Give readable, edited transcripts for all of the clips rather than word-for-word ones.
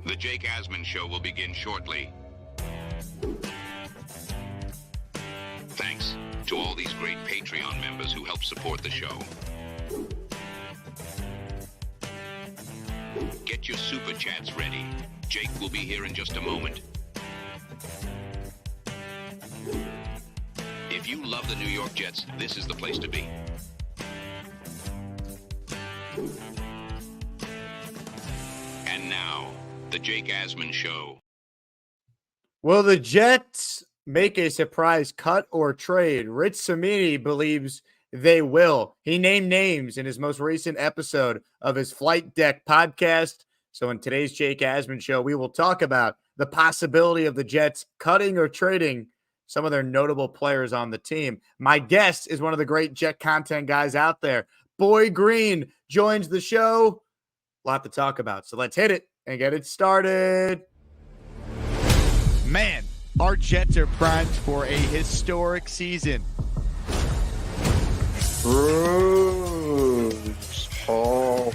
The Jake Asman Show will begin shortly. Thanks to all these great Patreon members who help support the show. Get your super chats ready. Jake will be here in just a moment. If you love the New York Jets, this is the place to be. And now, the Jake Asman Show. Will the Jets make a surprise cut or trade? Rich Cimini believes they will. He named names in his most recent episode of his Flight Deck podcast. So in today's Jake Asman Show, we will talk about the possibility of the Jets cutting or trading some of their notable players on the team. My guest is one of the great Jet content guys out there. Boy Green joins the show. A lot to talk about. So let's hit it and get it started. Man, our Jets are primed for a historic season.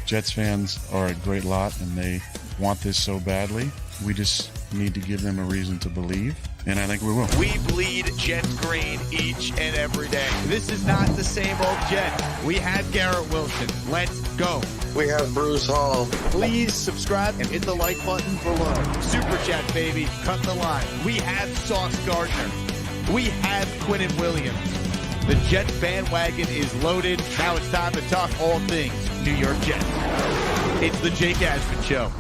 Jets fans are a great lot, and they want this so badly. We just need to give them a reason to believe, and I think we will. We bleed Jets green each and every day. This is not the same old Jets. We have Garrett Wilson. Let's go. We have Bruce Hall. Please subscribe and hit the like button below. Super Chat, baby. Cut the line. We have Sauce Gardner. We have Quinnen Williams. The Jets bandwagon is loaded. Now it's time to talk all things New York Jets. It's the Jake Asman Show.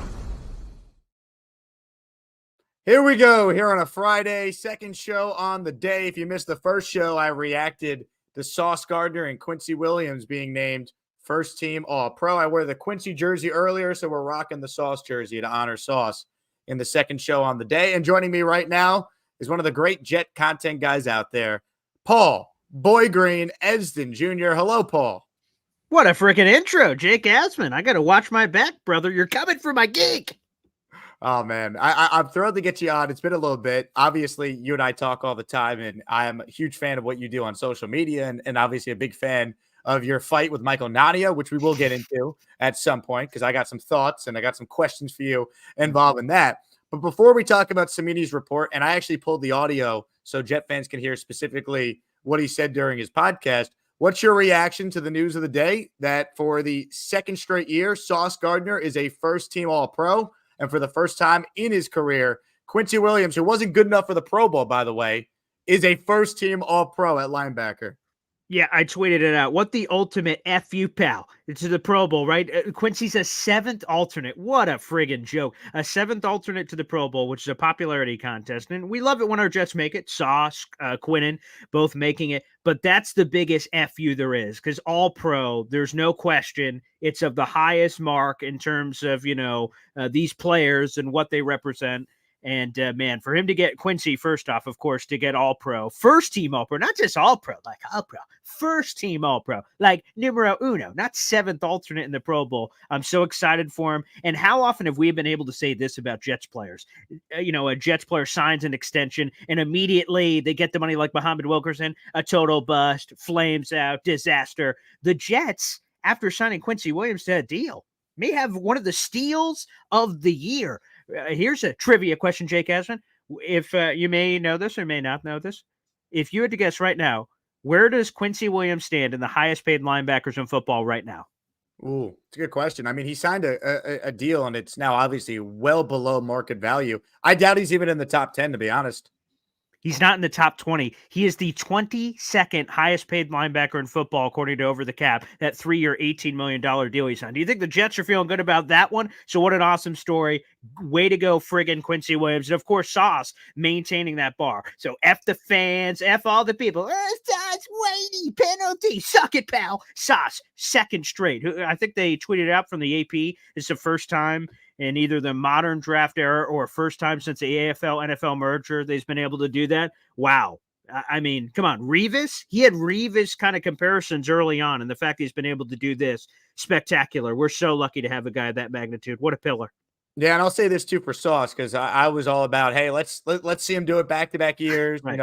Here we go, here on a Friday, second show on the day. If you missed the first show, I reacted to Sauce Gardner and Quincy Williams being named first team All-Pro. I wore the Quincy jersey earlier, so we're rocking the Sauce jersey to honor Sauce in the second show on the day. And joining me right now is one of the great Jet content guys out there, Paul Boy Green Esden Jr. Hello, Paul. What a freaking intro, Jake Asman. I got to watch my back, brother. You're coming for my geek. Oh, man, I'm thrilled to get you on. It's been a little bit. Obviously, you and I talk all the time, and I am a huge fan of what you do on social media, and obviously a big fan of your fight with Michael Nadia, which we will get into at some point because I got some thoughts and I got some questions for you involved in that. But before we talk about Cimini's report, and I actually pulled the audio so Jet fans can hear specifically what he said during his podcast, what's your reaction to the news of the day that for the second straight year, Sauce Gardner is a first-team All-Pro? And for the first time in his career, Quincy Williams, who wasn't good enough for the Pro Bowl, by the way, is a first-team All-Pro at linebacker. Yeah, I tweeted it out. What the ultimate FU, pal? It's the Pro Bowl, right? Quincy's a seventh alternate. What a friggin' joke. A seventh alternate to the Pro Bowl, which is a popularity contest. And we love it when our Jets make it. Sauce, Quinnen, both making it. But that's the biggest FU there is because All-Pro, there's no question. It's of the highest mark in terms of, these players and what they represent. And, man, for him to get Quincy, first off, of course, to get All-Pro, first-team All-Pro, not just All-Pro, like All-Pro, first-team All-Pro, like numero uno, not seventh alternate in the Pro Bowl. I'm so excited for him. And how often have we been able to say this about Jets players? A Jets player signs an extension, and immediately they get the money like Muhammad Wilkerson, a total bust, flames out, disaster. The Jets, after signing Quincy Williams to a deal, may have one of the steals of the year. Here's a trivia question, Jake Asman. If you may know this or may not know this, if you had to guess right now, where does Quincy Williams stand in the highest paid linebackers in football right now? Ooh, it's a good question. I mean, he signed a deal, and it's now obviously well below market value. I doubt he's even in the top 10, to be honest. He's not in the top 20. He is the 22nd highest paid linebacker in football, according to Over the Cap, that 3-year, $18 million deal he signed. Do you think the Jets are feeling good about that one? So what an awesome story. Way to go, friggin' Quincy Williams. And, of course, Sauce maintaining that bar. So F the fans, F all the people. Sauce, Whitey, penalty. Suck it, pal. Sauce, second straight. I think they tweeted out from the AP. It's the first time in either the modern draft era or first time since the AFL-NFL merger they've been able to do that. Wow. I mean, come on. Revis? He had Revis kind of comparisons early on, and the fact he's been able to do this, spectacular. We're so lucky to have a guy of that magnitude. What a pillar. Yeah, and I'll say this too for Sauce because I was all about, hey, let's see him do it back-to-back years. Right.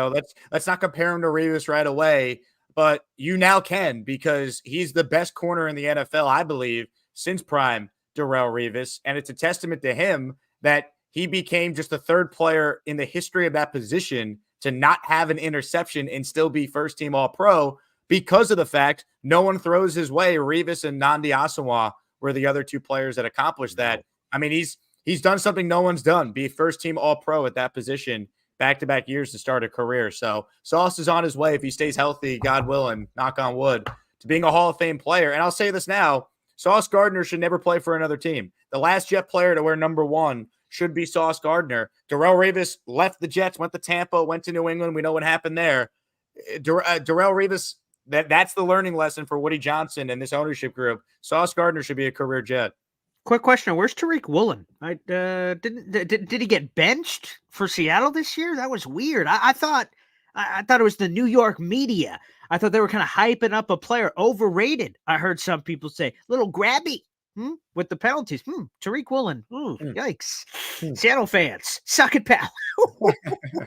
Let's not compare him to Revis right away, but you now can because he's the best corner in the NFL, I believe, since prime Darrelle Revis, and it's a testament to him that he became just the third player in the history of that position to not have an interception and still be first team All-Pro because of the fact no one throws his way. Revis and Nnamdi Asomugha were the other two players that accomplished that. I mean, he's done something no one's done, be first team All-Pro at that position back-to-back years to start a career. So Sauce is on his way, if he stays healthy, God willing, knock on wood, to being a Hall of Fame player. And I'll say this now, Sauce Gardner should never play for another team. The last Jet player to wear number 1 should be Sauce Gardner. Darrelle Revis left the Jets, went to Tampa, went to New England. We know what happened there. Darrelle Revis, that's the learning lesson for Woody Johnson and this ownership group. Sauce Gardner should be a career Jet. Quick question: where's Tariq Woolen? Did he get benched for Seattle this year? That was weird. I thought it was the New York media. I thought they were kind of hyping up a player, overrated. I heard some people say little grabby with the penalties. Tariq Woolen. Yikes! Seattle fans, suck it, pal.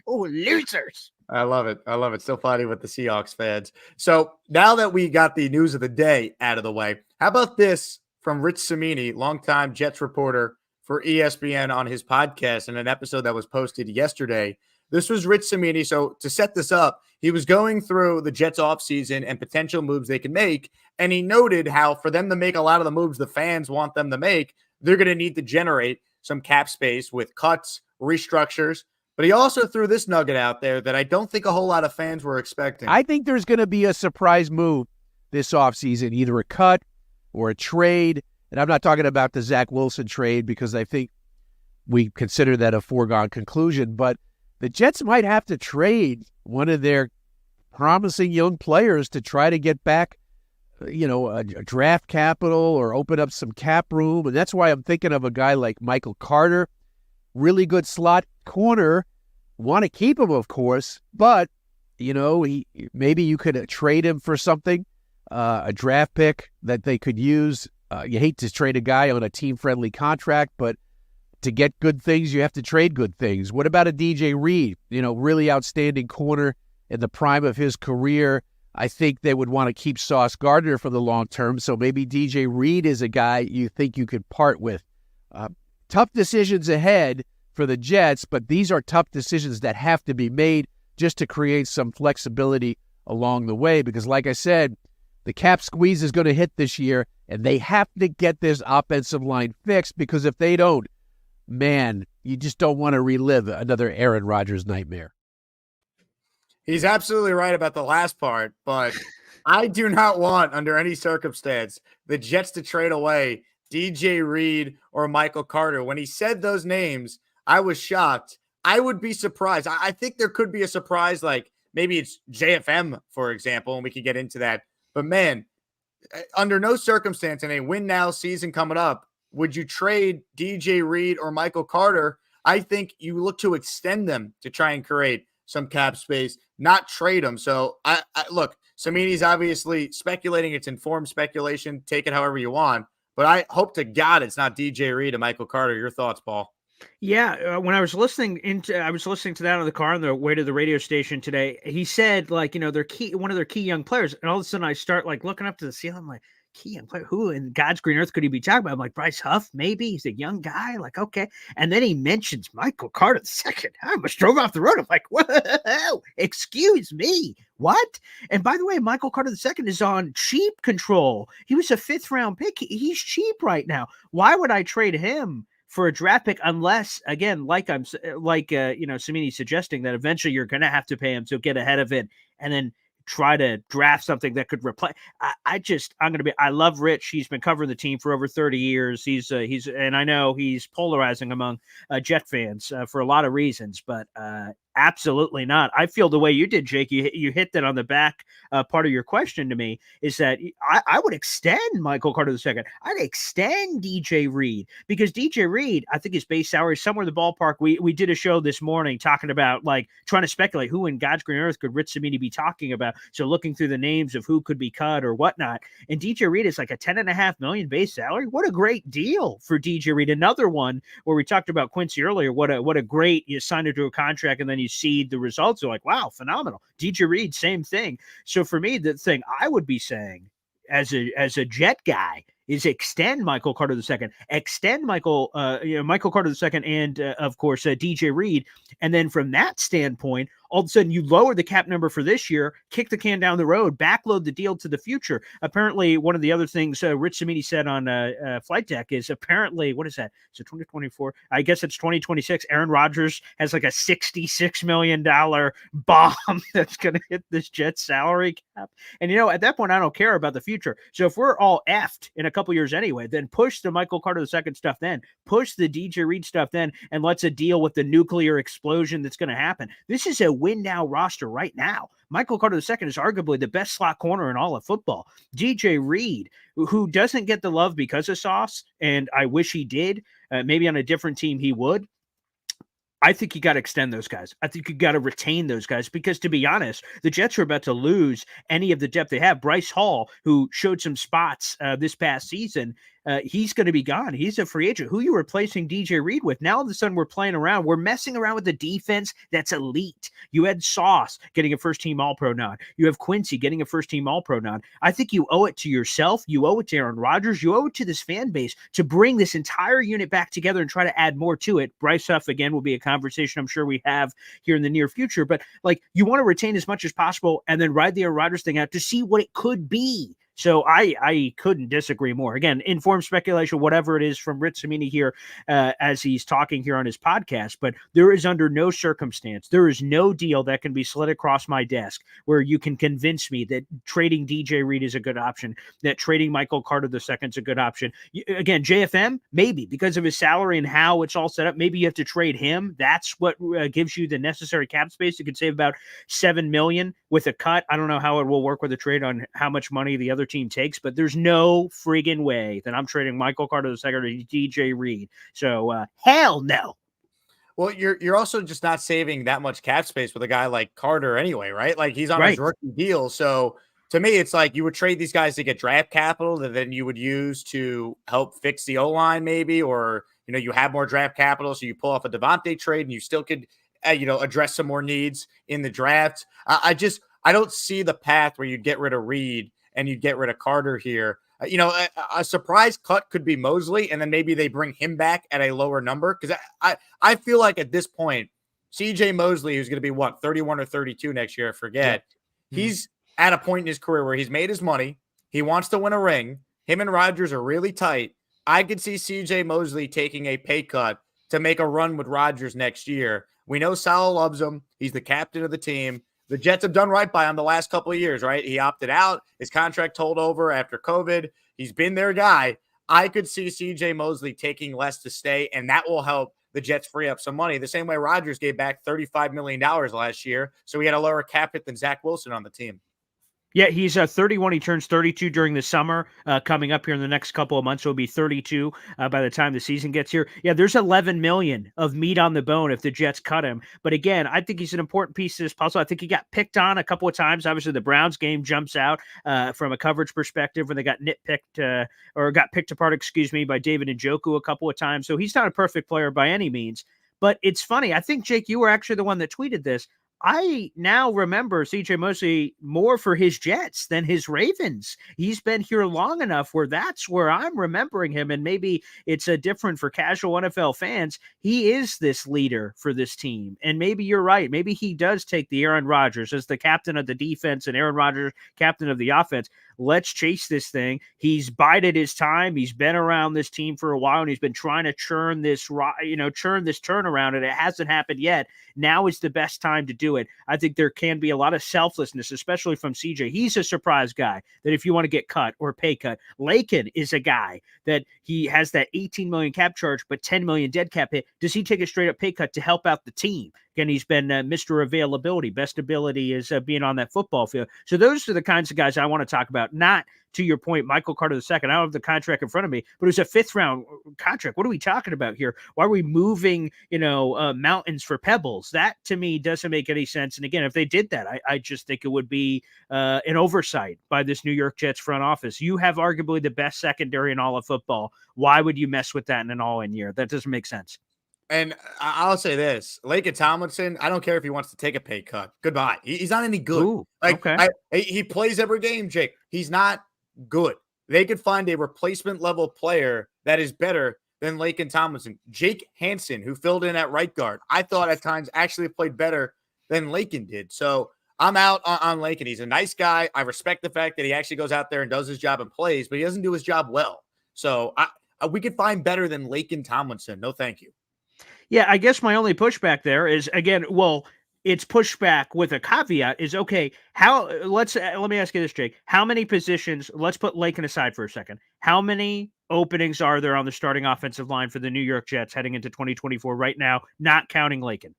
Losers. I love it. I love it. Still fighting with the Seahawks fans. So now that we got the news of the day out of the way, how about this from Rich Cimini, longtime Jets reporter for ESPN, on his podcast in an episode that was posted yesterday. This was Rich Cimini. So to set this up, he was going through the Jets offseason and potential moves they can make. And he noted how for them to make a lot of the moves the fans want them to make, they're going to need to generate some cap space with cuts, restructures. But he also threw this nugget out there that I don't think a whole lot of fans were expecting. I think there's going to be a surprise move this offseason, either a cut or a trade. And I'm not talking about the Zach Wilson trade because I think we consider that a foregone conclusion. But the Jets might have to trade one of their promising young players to try to get back, a draft capital or open up some cap room. And that's why I'm thinking of a guy like Michael Carter, really good slot corner. Want to keep him, of course, but maybe you could trade him for something, a draft pick that they could use. You hate to trade a guy on a team-friendly contract, but to get good things, you have to trade good things. What about a DJ Reed? Really outstanding corner in the prime of his career. I think they would want to keep Sauce Gardner for the long term, so maybe DJ Reed is a guy you think you could part with. Tough decisions ahead for the Jets, but these are tough decisions that have to be made just to create some flexibility along the way, because like I said, the cap squeeze is going to hit this year, and they have to get this offensive line fixed, because if they don't, man, you just don't want to relive another Aaron Rodgers nightmare. He's absolutely right about the last part, but I do not want, under any circumstance, the Jets to trade away DJ Reed or Michael Carter. When he said those names, I was shocked. I would be surprised. I think there could be a surprise, like maybe it's JFM, for example, and we could get into that. But man, under no circumstance in a win now season coming up, would you trade DJ Reed or Michael Carter? I think you look to extend them to try and create some cap space, not trade them. So I look, Cimini's obviously speculating. It's informed speculation. Take it however you want. But I hope to God it's not DJ Reed and Michael Carter. Your thoughts, Paul? Yeah, when I was listening to that in the car on the way to the radio station today. He said, one of their key young players, and all of a sudden I start looking up to the ceiling. I'm like, key young player, who in God's green earth could he be talking about? I'm like, Bryce Huff, maybe. He's a young guy. Like, okay. And then he mentions Michael Carter II. I almost drove off the road. I'm like, whoa, excuse me, what? And by the way, Michael Carter II is on cheap control. He was a 5th round pick. He's cheap right now. Why would I trade him for a draft pick, unless, again, Cimini's suggesting that eventually you're going to have to pay him to get ahead of it and then try to draft something that could replace. I love Rich. He's been covering the team for over 30 years. And I know he's polarizing among Jet fans for a lot of reasons, but absolutely not. I feel the way you did, Jake. You hit that on the back part of your question to me, is that I would extend Michael Carter II. I'd extend DJ Reed, because DJ Reed, I think his base salary is somewhere in the ballpark. We did a show this morning talking about trying to speculate who in God's green earth could Rich Cimini be talking about. So looking through the names of who could be cut or whatnot. And DJ Reed is like a $10.5 million base salary. What a great deal for DJ Reed. Another one where we talked about Quincy earlier. What a great, you signed into a contract and then you see the results. Are like, wow, phenomenal. DJ Reed, same thing. So for me, the thing I would be saying as a Jet guy is extend Michael Carter II, extend Michael Carter II, and of course DJ Reed, and then from that standpoint, all of a sudden you lower the cap number for this year, kick the can down the road, backload the deal to the future. Apparently, one of the other things Rich Cimini said on Flight Deck is apparently, what is that? So 2024, I guess it's 2026. Aaron Rodgers has like a $66 million bomb that's going to hit this Jets salary cap. And, at that point, I don't care about the future. So if we're all effed in a couple years anyway, then push the Michael Carter II stuff then, push the DJ Reed stuff then, and let's deal with the nuclear explosion that's going to happen. This is a win now roster right now. Michael Carter II is arguably the best slot corner in all of football. DJ Reed, who doesn't get the love because of Sauce, and I wish he did. Maybe on a different team he would. I think you got to extend those guys. I think you got to retain those guys because, to be honest, the Jets are about to lose any of the depth they have. Bryce Hall, who showed some spots this past season, he's going to be gone. He's a free agent. Who are you replacing DJ Reed with? Now all of a sudden we're playing around. We're messing around with the defense that's elite. You had Sauce getting a first-team All-Pro nod. You have Quincy getting a first-team All-Pro nod. I think you owe it to yourself. You owe it to Aaron Rodgers. You owe it to this fan base to bring this entire unit back together and try to add more to it. Bryce Huff, again, will be a conversation I'm sure we have here in the near future. But, you want to retain as much as possible and then ride the Aaron Rodgers thing out to see what it could be. So I couldn't disagree more. Again, informed speculation, whatever it is from Rich Cimini here as he's talking here on his podcast. But there is under no circumstance, there is no deal that can be slid across my desk where you can convince me that trading DJ Reed is a good option, that trading Michael Carter II is a good option. Again, JFM, maybe because of his salary and how it's all set up, maybe you have to trade him. That's what gives you the necessary cap space. You could save about $7 million with a cut. I don't know how it will work with a trade on how much money the other team takes, but there's no friggin' way that I'm trading Michael Carter II to DJ Reed. So hell no. Well, you're also just not saving that much cap space with a guy like Carter anyway, right? Like he's on his rookie deal. So to me, it's like you would trade these guys to get draft capital that then you would use to help fix the O-line maybe, or, you have more draft capital. So you pull off a Devontae trade and you still could, address some more needs in the draft. I don't see the path where you'd get rid of Reed and you'd get rid of Carter here. A surprise cut could be Mosley, and then maybe they bring him back at a lower number. Because I feel like at this point, CJ Mosley, who's going to be 31 or 32 next year, I forget, he's at a point in his career where he's made his money. He wants to win a ring. Him and Rodgers are really tight. I could see CJ Mosley taking a pay cut to make a run with Rodgers next year. We know Sal loves him. He's the captain of the team. The Jets have done right by him the last couple of years, right? He opted out. His contract told over after COVID. He's been their guy. I could see CJ Mosley taking less to stay, and that will help the Jets free up some money. The same way Rodgers gave back $35 million last year, so he had a lower cap hit than Zach Wilson on the team. Yeah, he's 31. He turns 32 during the summer. Coming up here in the next couple of months, he'll be 32 by the time the season gets here. Yeah, there's $11 million of meat on the bone if the Jets cut him. But again, I think he's an important piece to this puzzle. I think he got picked on a couple of times. Obviously, the Browns game jumps out from a coverage perspective when they got nitpicked or got picked apart, by David Njoku a couple of times. So he's not a perfect player by any means. But it's funny. I think, Jake, you were actually the one that tweeted this. I now remember CJ Mosley more for his Jets than his Ravens. He's been here long enough where that's where I'm remembering him. And maybe it's different for casual NFL fans. He is this leader for this team. And maybe you're right. Maybe he does take the Aaron Rodgers as the captain of the defense and Aaron Rodgers, captain of the offense. Let's chase this thing. He's bided his time. He's been around this team for a while, and he's been trying to churn this turnaround, and it hasn't happened yet. Now is the best time to do it. I think there can be a lot of selflessness, especially from CJ. He's a surprise guy that if you want to get cut or pay cut, Lakin is a guy that he has that $18 million cap charge, but $10 million dead cap hit. Does he take a straight up pay cut to help out the team? Again, he's been Mr. Availability. Best ability is being on that football field. So those are the kinds of guys I want to talk about. Not, to your point, Michael Carter II. I don't have the contract in front of me, but it was a 5th-round contract. What are we talking about here? Why are we moving, mountains for pebbles? That, to me, doesn't make any sense. And again, if they did that, I just think it would be an oversight by this New York Jets front office. You have arguably the best secondary in all of football. Why would you mess with that in an all-in year? That doesn't make sense. And I'll say this, Laken Tomlinson, I don't care if he wants to take a pay cut. Goodbye. He's not any good. Ooh, okay. He plays every game, Jake. He's not good. they could find a replacement level player that is better than Laken Tomlinson. Jake Hansen, who filled in at right guard, I thought at times actually played better than Laken did. So I'm out on Laken. He's a nice guy. I respect the fact that he actually goes out there and does his job and plays, but he doesn't do his job well. So we could find better than Laken Tomlinson. No, thank you. Yeah, I guess my only pushback there is, again, well, it's pushback with a caveat is, okay, let me ask you this, Jake. How many positions, let's put Laken aside for a second. How many openings are there on the starting offensive line for the New York Jets heading into 2024 right now, not counting Laken?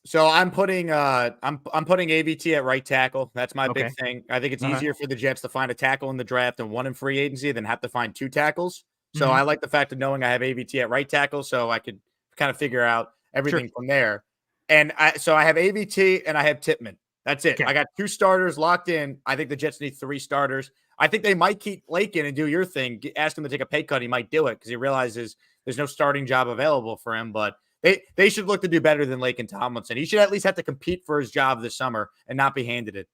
So I'm putting I'm putting AVT at right tackle. That's my Okay. big thing. I think it's easier for the Jets to find a tackle in the draft and one in free agency than have to find two tackles. So I like the fact of knowing I have AVT at right tackle, so I could kind of figure out everything from there. And I have AVT and I have Tippmann. That's it. Okay. I got two starters locked in. I think the Jets need three starters. I think they might keep Laken and do your thing. Ask him to take a pay cut. He might do it because he realizes there's no starting job available for him. But they should look to do better than Laken Tomlinson. He should at least have to compete for his job this summer and not be handed it.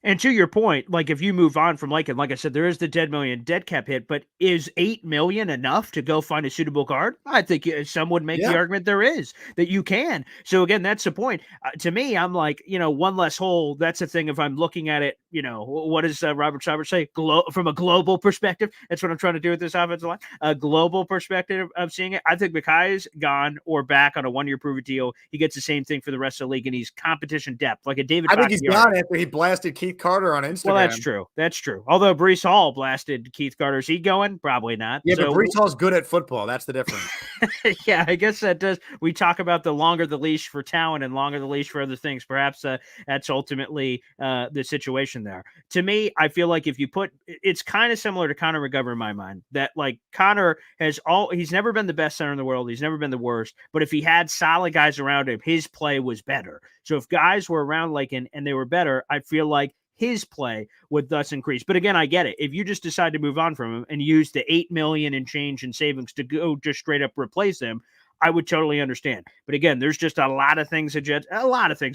And to your point, like if you move on from Laken, like I said, there is the $10 million dead cap hit, but is $8 million enough to go find a suitable guard? I think some would make the argument there is, that you can. So again, that's the point. To me, I'm like, one less hole. That's the thing. If I'm looking at it, what does Robert Sabert say? From a global perspective, that's what I'm trying to do with this offensive line. A global perspective of seeing it. I think Makai's gone or back on a 1-year prove-it deal. He gets the same thing for the rest of the league, and he's competition depth, like a David. I think he's gone after he blasted Keith Carter on Instagram. Well, that's true. That's true. Although Bryce Hall blasted Keith Carter, is he going? Probably not. Yeah, but Bryce Hall's good at football. That's the difference. Yeah, I guess that does. We talk about the longer the leash for talent and longer the leash for other things. Perhaps that's ultimately the situation there. To me, I feel like if you it's kind of similar to Connor McGovern in my mind. That like Connor he's never been the best center in the world. He's never been the worst. But if he had solid guys around him, his play was better. So if guys were around Laken and they were better, I feel like his play would thus increase. But again, I get it. If you just decide to move on from him and use the $8 million in change in savings to go just straight up replace him, I would totally understand. But again, there's just a lot of things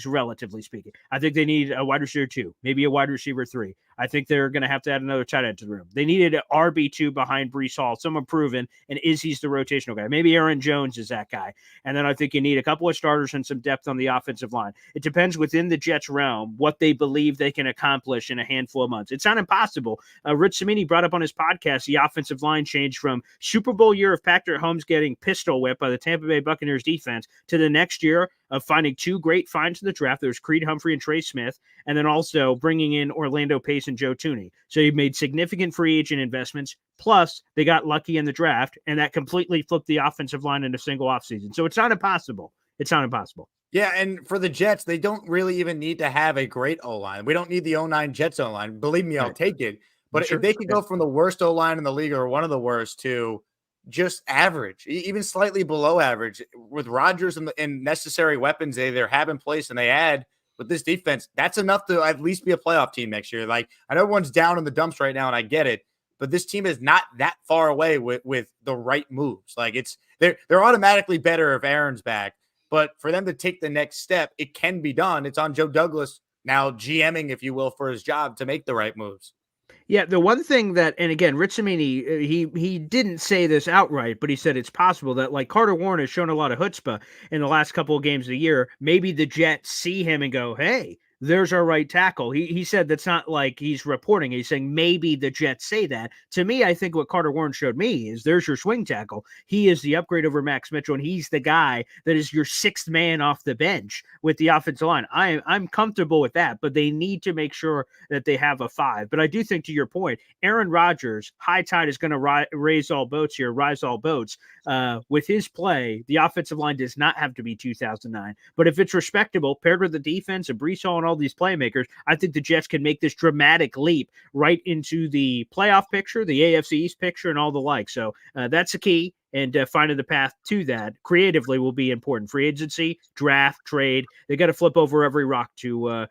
relatively speaking. I think they need a wide receiver 2, maybe a wide receiver 3. I think they're going to have to add another tight end to the room. They needed an RB2 behind Bryce Hall, someone proven, and Izzy's the rotational guy. Maybe Aaron Jones is that guy. And then I think you need a couple of starters and some depth on the offensive line. It depends within the Jets realm what they believe they can accomplish in a handful of months. It's not impossible. Rich Cimini brought up on his podcast the offensive line change from Super Bowl year of Patrick Mahomes getting pistol whipped by the Tampa Bay Buccaneers defense to the next year of finding 2 great finds in the draft. There's Creed Humphrey and Trey Smith, and then also bringing in Orlando Pace and Joe Tooney. So you've made significant free agent investments, plus they got lucky in the draft, and that completely flipped the offensive line in a single offseason. So it's not impossible. It's not impossible. Yeah, and for the Jets, they don't really even need to have a great O-line. We don't need the 09 Jets O-line. Believe me, I'll take it. But if they could go from the worst O-line in the league or one of the worst to just average, even slightly below average, with Rodgers and necessary weapons they either have in place and they add with this defense, that's enough to at least be a playoff team next year. Like, I know everyone's down in the dumps right now, and I get it, but this team is not that far away with the right moves. Like, they're automatically better if Aaron's back, but for them to take the next step, it can be done. It's on Joe Douglas now GMing, if you will, for his job to make the right moves. Yeah, the one thing that, and again, Rich Cimini, he didn't say this outright, but he said it's possible that, like, Carter Warren has shown a lot of chutzpah in the last couple of games of the year. Maybe the Jets see him and go, hey, there's our right tackle. He said that's not like he's reporting. He's saying maybe the Jets say that. To me, I think what Carter Warren showed me is there's your swing tackle. He is the upgrade over Max Mitchell, and he's the guy that is your 6th man off the bench with the offensive line. I'm comfortable with that, but they need to make sure that they have a 5. But I do think, to your point, Aaron Rodgers, high tide is going to rise all boats. With his play, the offensive line does not have to be 2009. But if it's respectable, paired with the defense and Bryce Hall and all these playmakers, I think the Jets can make this dramatic leap right into the playoff picture, the AFC East picture, and all the like. So that's the key. And finding the path to that creatively will be important. Free agency, draft, trade. They got to flip over every rock to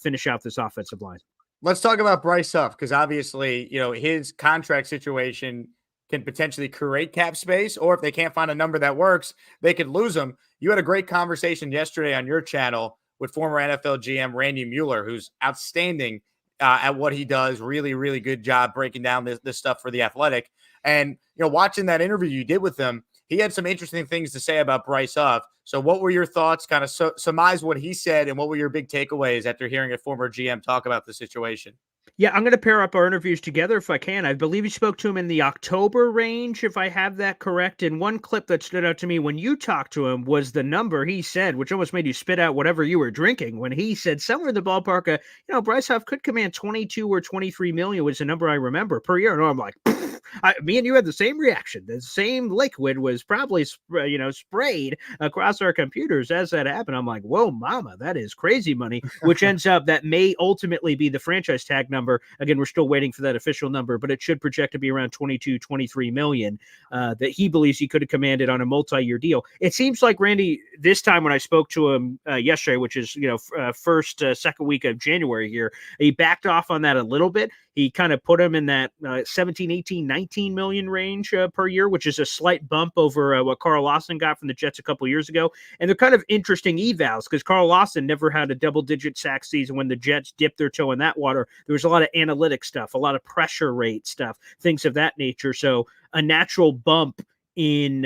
finish out this offensive line. Let's talk about Bryce Huff, because obviously, his contract situation can potentially create cap space, or if they can't find a number that works, they could lose him. You had a great conversation yesterday on your channel with former NFL GM Randy Mueller, who's outstanding at what he does. Really, really good job breaking down this stuff for The Athletic. And, watching that interview you did with him, he had some interesting things to say about Bryce Huff. So what were your thoughts? Kind of surmise what he said, and what were your big takeaways after hearing a former GM talk about the situation? Yeah, I'm going to pair up our interviews together if I can. I believe you spoke to him in the October range, if I have that correct. And one clip that stood out to me when you talked to him was the number he said, which almost made you spit out whatever you were drinking, when he said somewhere in the ballpark, Bryce Huff could command 22 or 23 million was the number I remember per year. And I'm like, me and you had the same reaction. The same liquid was probably, sprayed across our computers as that happened. I'm like, whoa, mama, that is crazy money, which ends up that may ultimately be the franchise tag number. Again, we're still waiting for that official number, but it should project to be around 22, 23 million that he believes he could have commanded on a multi-year deal. It seems like Randy, this time when I spoke to him yesterday, which is, second week of January here, he backed off on that a little bit. He kind of put him in that 17, 18, 19 million range per year, which is a slight bump over what Carl Lawson got from the Jets a couple years ago. And they're kind of interesting evals because Carl Lawson never had a double-digit sack season when the Jets dipped their toe in that water. There was a lot of analytic stuff, a lot of pressure rate stuff, things of that nature. So a natural bump in,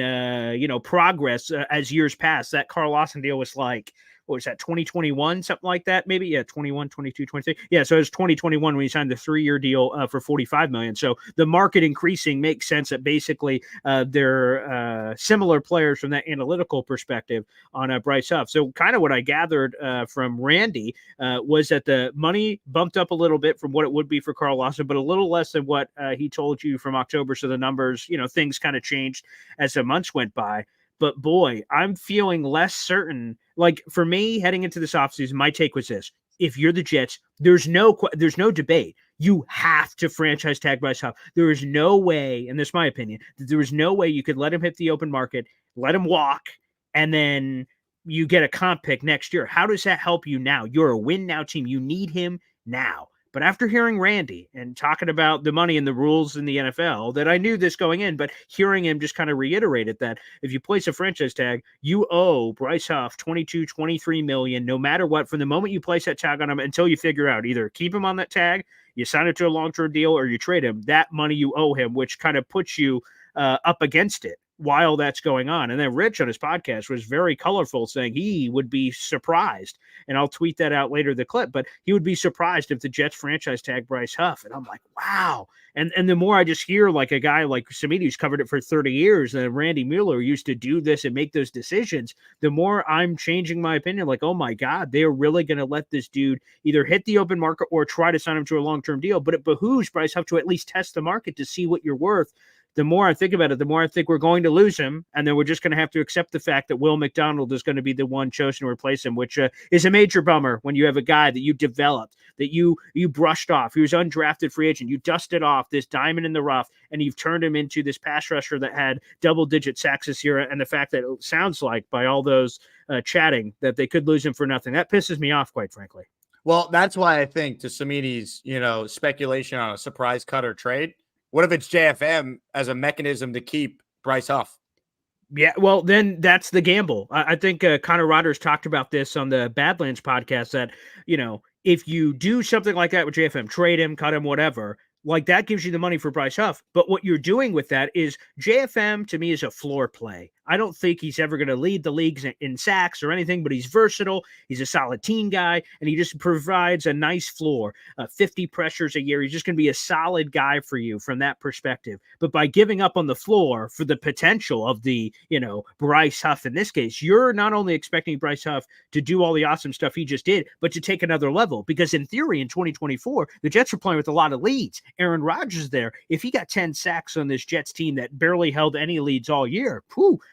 progress as years pass. That Carl Lawson deal was like, what was that, 2021, something like that, maybe? Yeah, 21, 22, 23. Yeah, so it was 2021 when he signed the 3-year deal for $45 million. So the market increasing makes sense that basically they're similar players from that analytical perspective on Bryce Huff. So kind of what I gathered from Randy was that the money bumped up a little bit from what it would be for Carl Lawson, but a little less than what he told you from October. So the numbers, things kind of changed as the months went by. But boy, I'm feeling less certain. Like for me, heading into this offseason, my take was this: if you're the Jets, there's no debate. You have to franchise tag Bryce Huff. There is no way, and this is my opinion, that there is no way you could let him hit the open market, let him walk, and then you get a comp pick next year. How does that help you now? You're a win now team. You need him now. But after hearing Randy and talking about the money and the rules in the NFL, that I knew this going in, but hearing him just kind of reiterated that if you place a franchise tag, you owe Bryce Huff 22, 23 million, no matter what, from the moment you place that tag on him until you figure out either keep him on that tag, you sign it to a long-term deal, or you trade him. That money you owe him, which kind of puts you up against it while that's going on. And then Rich on his podcast was very colorful, saying he would be surprised, and I'll tweet that out later, the clip, but he would be surprised if the Jets franchise tag Bryce Huff. And I'm like, wow. And the more I just hear like a guy like Cimini, who's covered it for 30 years, and Randy Mueller used to do this and make those decisions, the more I'm changing my opinion. Like, oh my God, they're really going to let this dude either hit the open market or try to sign him to a long-term deal. But it behooves Bryce Huff to at least test the market to see what you're worth. The more I think about it, the more I think we're going to lose him, and then we're just going to have to accept the fact that Will McDonald is going to be the one chosen to replace him, which is a major bummer when you have a guy that you developed, that you brushed off. He was undrafted free agent. You dusted off this diamond in the rough, and you've turned him into this pass rusher that had double-digit sacks this year, and the fact that it sounds like, by all those chatting, that they could lose him for nothing. That pisses me off, quite frankly. Well, that's why I think, to Cimini's, speculation on a surprise cut or trade, what if it's JFM as a mechanism to keep Bryce Huff? Yeah, well, then that's the gamble. I think Connor Rodgers talked about this on the Badlands podcast that, if you do something like that with JFM, trade him, cut him, whatever, like that gives you the money for Bryce Huff. But what you're doing with that is JFM, to me, is a floor play. I don't think he's ever going to lead the leagues in sacks or anything, but he's versatile. He's a solid team guy, and he just provides a nice floor, 50 pressures a year. He's just going to be a solid guy for you from that perspective. But by giving up on the floor for the potential of the, Bryce Huff in this case, you're not only expecting Bryce Huff to do all the awesome stuff he just did, but to take another level. Because in theory, in 2024, the Jets are playing with a lot of leads. Aaron Rodgers is there. If he got 10 sacks on this Jets team that barely held any leads all year,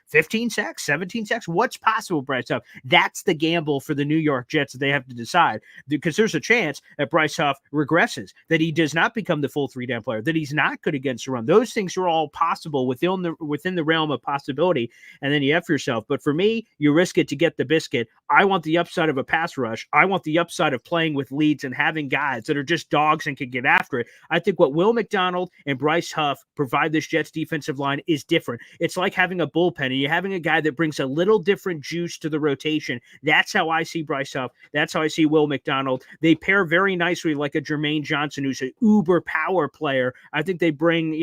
15 sacks, 17 sacks, what's possible, Bryce Huff? That's the gamble for the New York Jets that they have to decide, because there's a chance that Bryce Huff regresses, that he does not become the full 3-down player, that he's not good against the run. Those things are all possible within the realm of possibility, and then you F yourself. But for me, you risk it to get the biscuit. I want the upside of a pass rush. I want the upside of playing with leads and having guys that are just dogs and can get after it. I think what Will McDonald and Bryce Huff provide this Jets defensive line is different. It's like having a bullpen, and you having a guy that brings a little different juice to the rotation. That's how I see Bryce Huff. That's how I see Will McDonald. They pair very nicely like a Jermaine Johnson, who's an uber power player. I think they bring,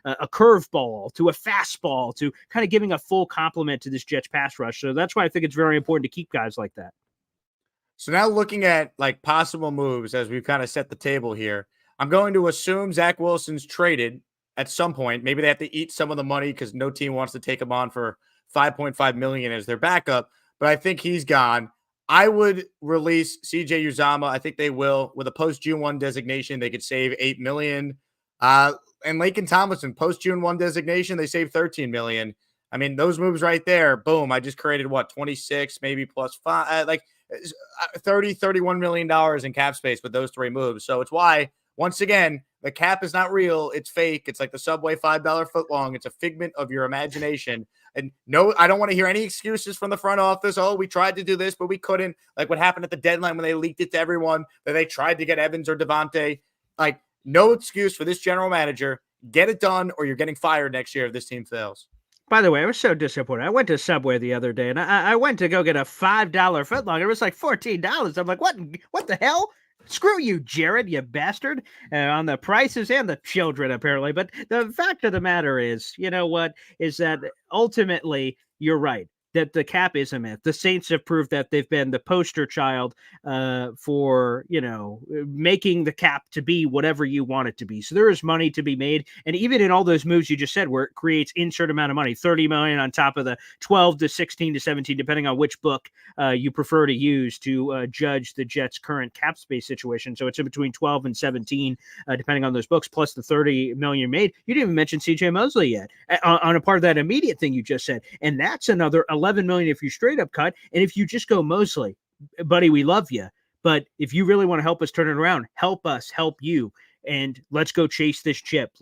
a curveball to a fastball to kind of giving a full complement to this Jets pass rush. So that's why I think it's very important to keep guys like that. So now looking at like possible moves as we've kind of set the table here, I'm going to assume Zach Wilson's traded at some point. Maybe they have to eat some of the money because no team wants to take him on for $5.5 million as their backup. But I think he's gone. I would release CJ Uzama. I think they will. With a post-June 1 designation, they could save $8 million. And Laken Tomlinson, post-June 1 designation, they save $13 million. I mean, those moves right there, boom, I just created, 26, maybe plus 5, like $31 million in cap space with those three moves. So it's why, once again, the cap is not real. It's fake. It's like the Subway $5 footlong. It's a figment of your imagination. And no, I don't want to hear any excuses from the front office. Oh, we tried to do this, but we couldn't. Like what happened at the deadline when they leaked it to everyone that they tried to get Evans or Devontae. Like, no excuse for this general manager. Get it done or you're getting fired next year if this team fails. By the way, I was so disappointed. I went to Subway the other day, and I went to go get a $5 footlong. It was like $14. I'm like, what the hell? Screw you, Jared, you bastard, on the prices and the children, apparently. But the fact of the matter is, you know what, is that ultimately you're right, that the cap is a myth. The Saints have proved that they've been the poster child for, making the cap to be whatever you want it to be. So there is money to be made. And even in all those moves you just said, where it creates insert amount of money, 30 million on top of the 12 to 16 to 17, depending on which book you prefer to use to judge the Jets' current cap space situation. So it's in between 12 and 17, depending on those books, plus the 30 million made. You didn't even mention CJ Mosley yet on a part of that immediate thing you just said. And that's another 11 million if you straight up cut. And if you just go Mosley, buddy, we love you. But if you really want to help us turn it around, help us help you. And let's go chase this chip.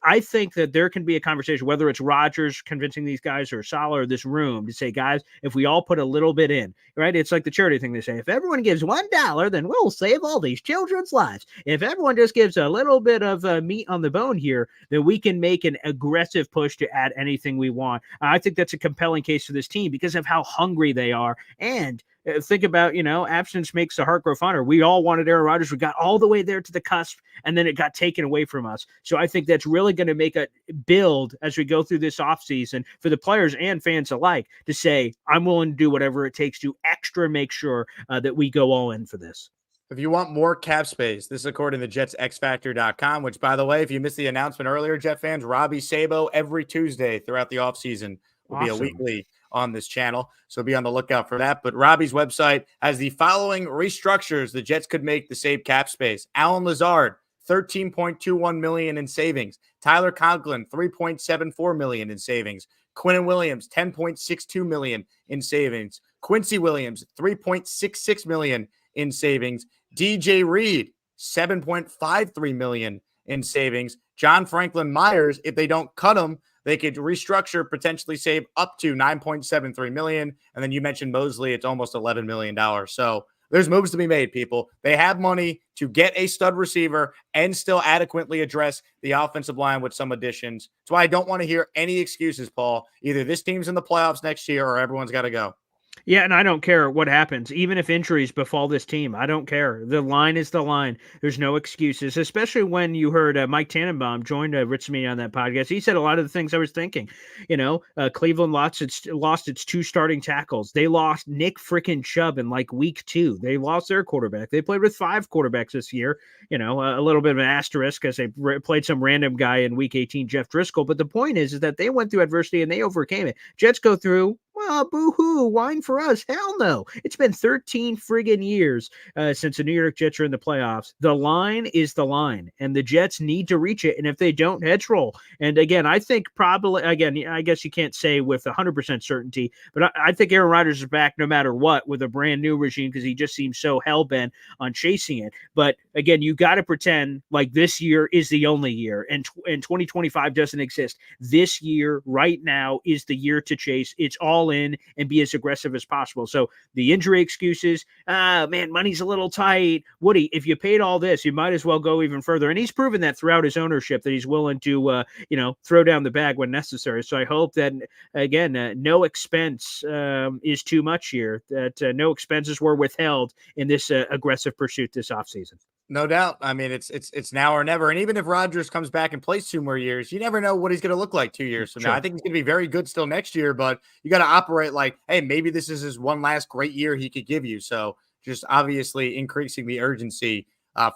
I think that there can be a conversation, whether it's Rodgers convincing these guys or Saleh or this room to say, guys, if we all put a little bit in, right? It's like the charity thing they say, if everyone gives $1, then we'll save all these children's lives. If everyone just gives a little bit of meat on the bone here, then we can make an aggressive push to add anything we want. I think that's a compelling case for this team because of how hungry they are. And think about, absence makes the heart grow fonder. We all wanted Aaron Rodgers. We got all the way there to the cusp, and then it got taken away from us. So I think that's really going to make a build as we go through this offseason for the players and fans alike to say, I'm willing to do whatever it takes to extra make sure that we go all in for this. If you want more cap space, this is according to JetsXFactor.com, which, by the way, if you missed the announcement earlier, Jet fans, Robbie Sabo every Tuesday throughout the offseason will be a weekly on this channel. So be on the lookout for that. But Robbie's website has the following restructures the Jets could make to save cap space. Alan Lazard, $13.21 million in savings. Tyler Conklin, $3.74 million in savings. Quinnen Williams, $10.62 million in savings. Quincy Williams, $3.66 million in savings. DJ Reed, $7.53 million in savings. John Franklin Myers, if they don't cut him, they could restructure, potentially save up to $9.73 million. And then you mentioned Mosley, it's almost $11 million. So there's moves to be made, people. They have money to get a stud receiver and still adequately address the offensive line with some additions. That's why I don't want to hear any excuses, Paul. Either this team's in the playoffs next year or everyone's got to go. Yeah, and I don't care what happens. Even if injuries befall this team, I don't care. The line is the line. There's no excuses, especially when you heard Mike Tannenbaum joined Rich Cimini on that podcast. He said a lot of the things I was thinking. Cleveland lost its two starting tackles. They lost Nick freaking Chubb in like week 2. They lost their quarterback. They played with 5 quarterbacks this year. A little bit of an asterisk because they played some random guy in week 18, Jeff Driscoll. But the point is that they went through adversity and they overcame it. Jets go through, well, boo-hoo, whine for us. Hell no. It's been 13 friggin' years since the New York Jets are in the playoffs. The line is the line, and the Jets need to reach it, and if they don't, heads roll. And again, I think probably, I guess you can't say with 100% certainty, but I think Aaron Rodgers is back no matter what with a brand new regime because he just seems so hell-bent on chasing it. But again, you got to pretend like this year is the only year, and 2025 doesn't exist. This year, right now, is the year to chase. It's all all in and be as aggressive as possible. So the injury excuses, man, money's a little tight. Woody, if you paid all this, you might as well go even further. And he's proven that throughout his ownership that he's willing to, throw down the bag when necessary. So I hope that, again, no expense is too much here, that no expenses were withheld in this aggressive pursuit this offseason. No doubt. I mean, it's now or never. And even if Rodgers comes back and plays 2 more years, you never know what he's going to look like 2 years from now. I think he's going to be very good still next year, but you got to operate like, hey, maybe this is his one last great year he could give you. So just obviously increasing the urgency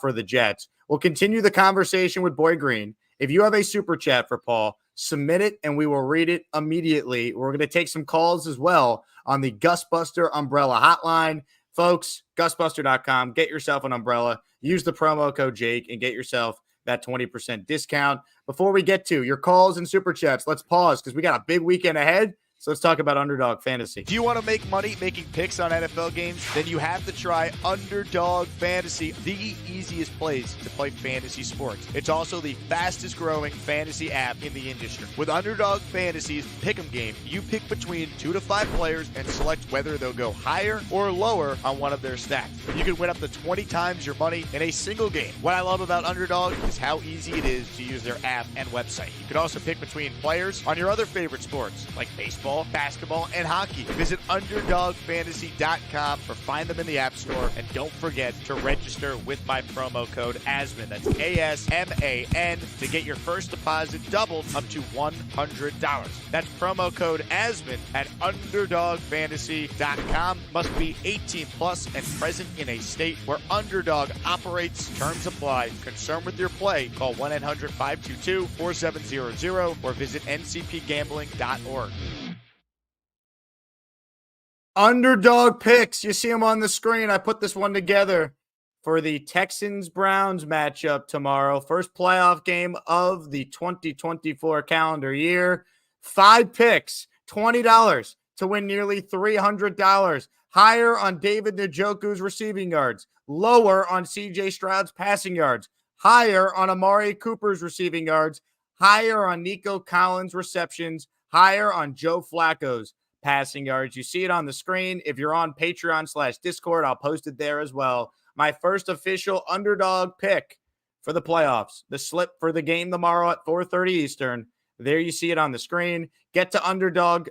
for the Jets. We'll continue the conversation with Boy Green. If you have a super chat for Paul, submit it and we will read it immediately. We're going to take some calls as well on the Gusbuster Umbrella Hotline. Folks, gusbuster.com, get yourself an umbrella, use the promo code Jake, and get yourself that 20% discount. Before we get to your calls and super chats, let's pause because we got a big weekend ahead. So let's talk about Underdog Fantasy. Do you want to make money making picks on NFL games? Then you have to try Underdog Fantasy, the easiest place to play fantasy sports. It's also the fastest growing fantasy app in the industry. With Underdog Fantasy's Pick'em game, you pick between 2 to 5 players and select whether they'll go higher or lower on one of their stacks. You can win up to 20 times your money in a single game. What I love about Underdog is how easy it is to use their app and website. You can also pick between players on your other favorite sports like baseball, basketball, and hockey. Visit UnderdogFantasy.com or find them in the App Store. And don't forget to register with my promo code ASMAN. That's ASMAN to get your first deposit doubled up to $100. That's promo code ASMAN at UnderdogFantasy.com. Must be 18 plus and present in a state where Underdog operates. Terms apply. Concerned with your play? Call 1-800-522-4700 or visit ncpgambling.org. Underdog picks. You see them on the screen. I put this one together for the Texans-Browns matchup tomorrow. First playoff game of the 2024 calendar year. 5 picks, $20 to win nearly $300. Higher on David Njoku's receiving yards. Lower on C.J. Stroud's passing yards. Higher on Amari Cooper's receiving yards. Higher on Nico Collins' receptions. Higher on Joe Flacco's passing yards. You see it on the screen. If you're on Patreon/Discord, I'll post it there as well. My first official Underdog pick for the playoffs. The slip for the game tomorrow at 4:30 Eastern. There you see it on the screen. Get to Underdog.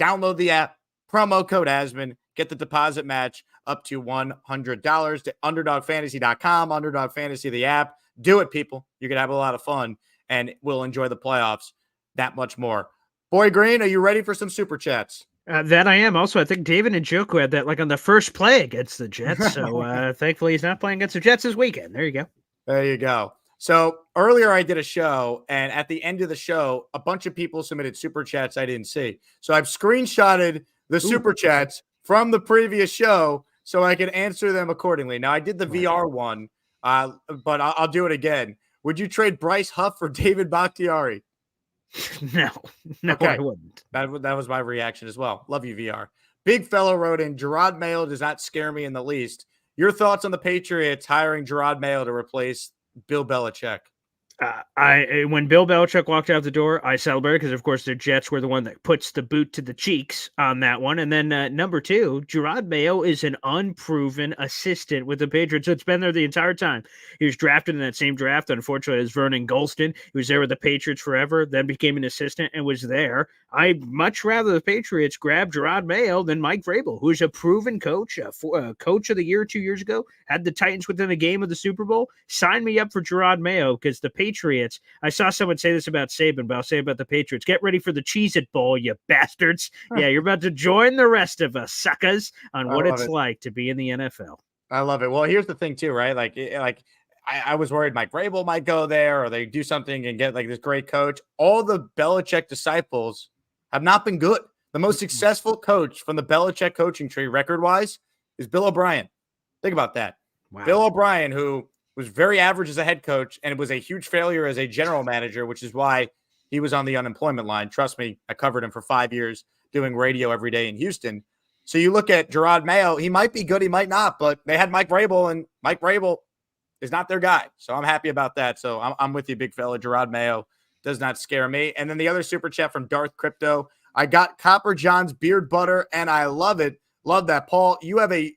Download the app. Promo code ASMAN. Get the deposit match up to $100 to UnderdogFantasy.com. Underdog Fantasy, the app. Do it, people. You're going to have a lot of fun, and we'll enjoy the playoffs that much more. Boy Green, are you ready for some super chats? That I am. Also, I think David Njoku had that on the first play against the Jets. So thankfully he's not playing against the Jets this weekend. There you go. There you go. So earlier I did a show, and at the end of the show, a bunch of people submitted super chats I didn't see. So I've screenshotted the super chats from the previous show so I can answer them accordingly. Now, I did the VR one, but I'll do it again. Would you trade Bryce Huff for David Bakhtiari? No, Okay. I wouldn't. That was my reaction as well. Love you, VR. Big fellow wrote in, Gerard Mayo does not scare me in the least. Your thoughts on the Patriots hiring Gerard Mayo to replace Bill Belichick? When Bill Belichick walked out the door, I celebrated because, of course, the Jets were the one that puts the boot to the cheeks on that one. And then number 2, Gerard Mayo is an unproven assistant with the Patriots. So it's been there the entire time. He was drafted in that same draft, unfortunately, as Vernon Gholston. He was there with the Patriots forever, then became an assistant and was there. I'd much rather the Patriots grab Gerard Mayo than Mike Vrabel, who's a proven coach, a coach of the year 2 years ago, had the Titans within a game of the Super Bowl. Sign me up for Gerard Mayo because the Patriots, I saw someone say this about Saban, but I'll say about the Patriots. Get ready for the Cheez-It Bowl, you bastards. Yeah, you're about to join the rest of us, suckers, on what it's like to be in the NFL. I love it. Well, here's the thing, too, right? I was worried Mike Vrabel might go there or they do something and get this great coach. All the Belichick disciples have not been good. The most successful coach from the Belichick coaching tree record-wise is Bill O'Brien. Think about that. Wow. Bill O'Brien, who was very average as a head coach and was a huge failure as a general manager, which is why he was on the unemployment line. Trust me, I covered him for 5 years doing radio every day in Houston. So you look at Gerard Mayo, he might be good, he might not, but they had Mike Vrabel, and Mike Vrabel is not their guy. So I'm happy about that. So I'm with you, big fella. Gerard Mayo does not scare me. And then the other super chat from Darth Crypto. I got Copper John's beard butter, and I love it. Love that, Paul. You have a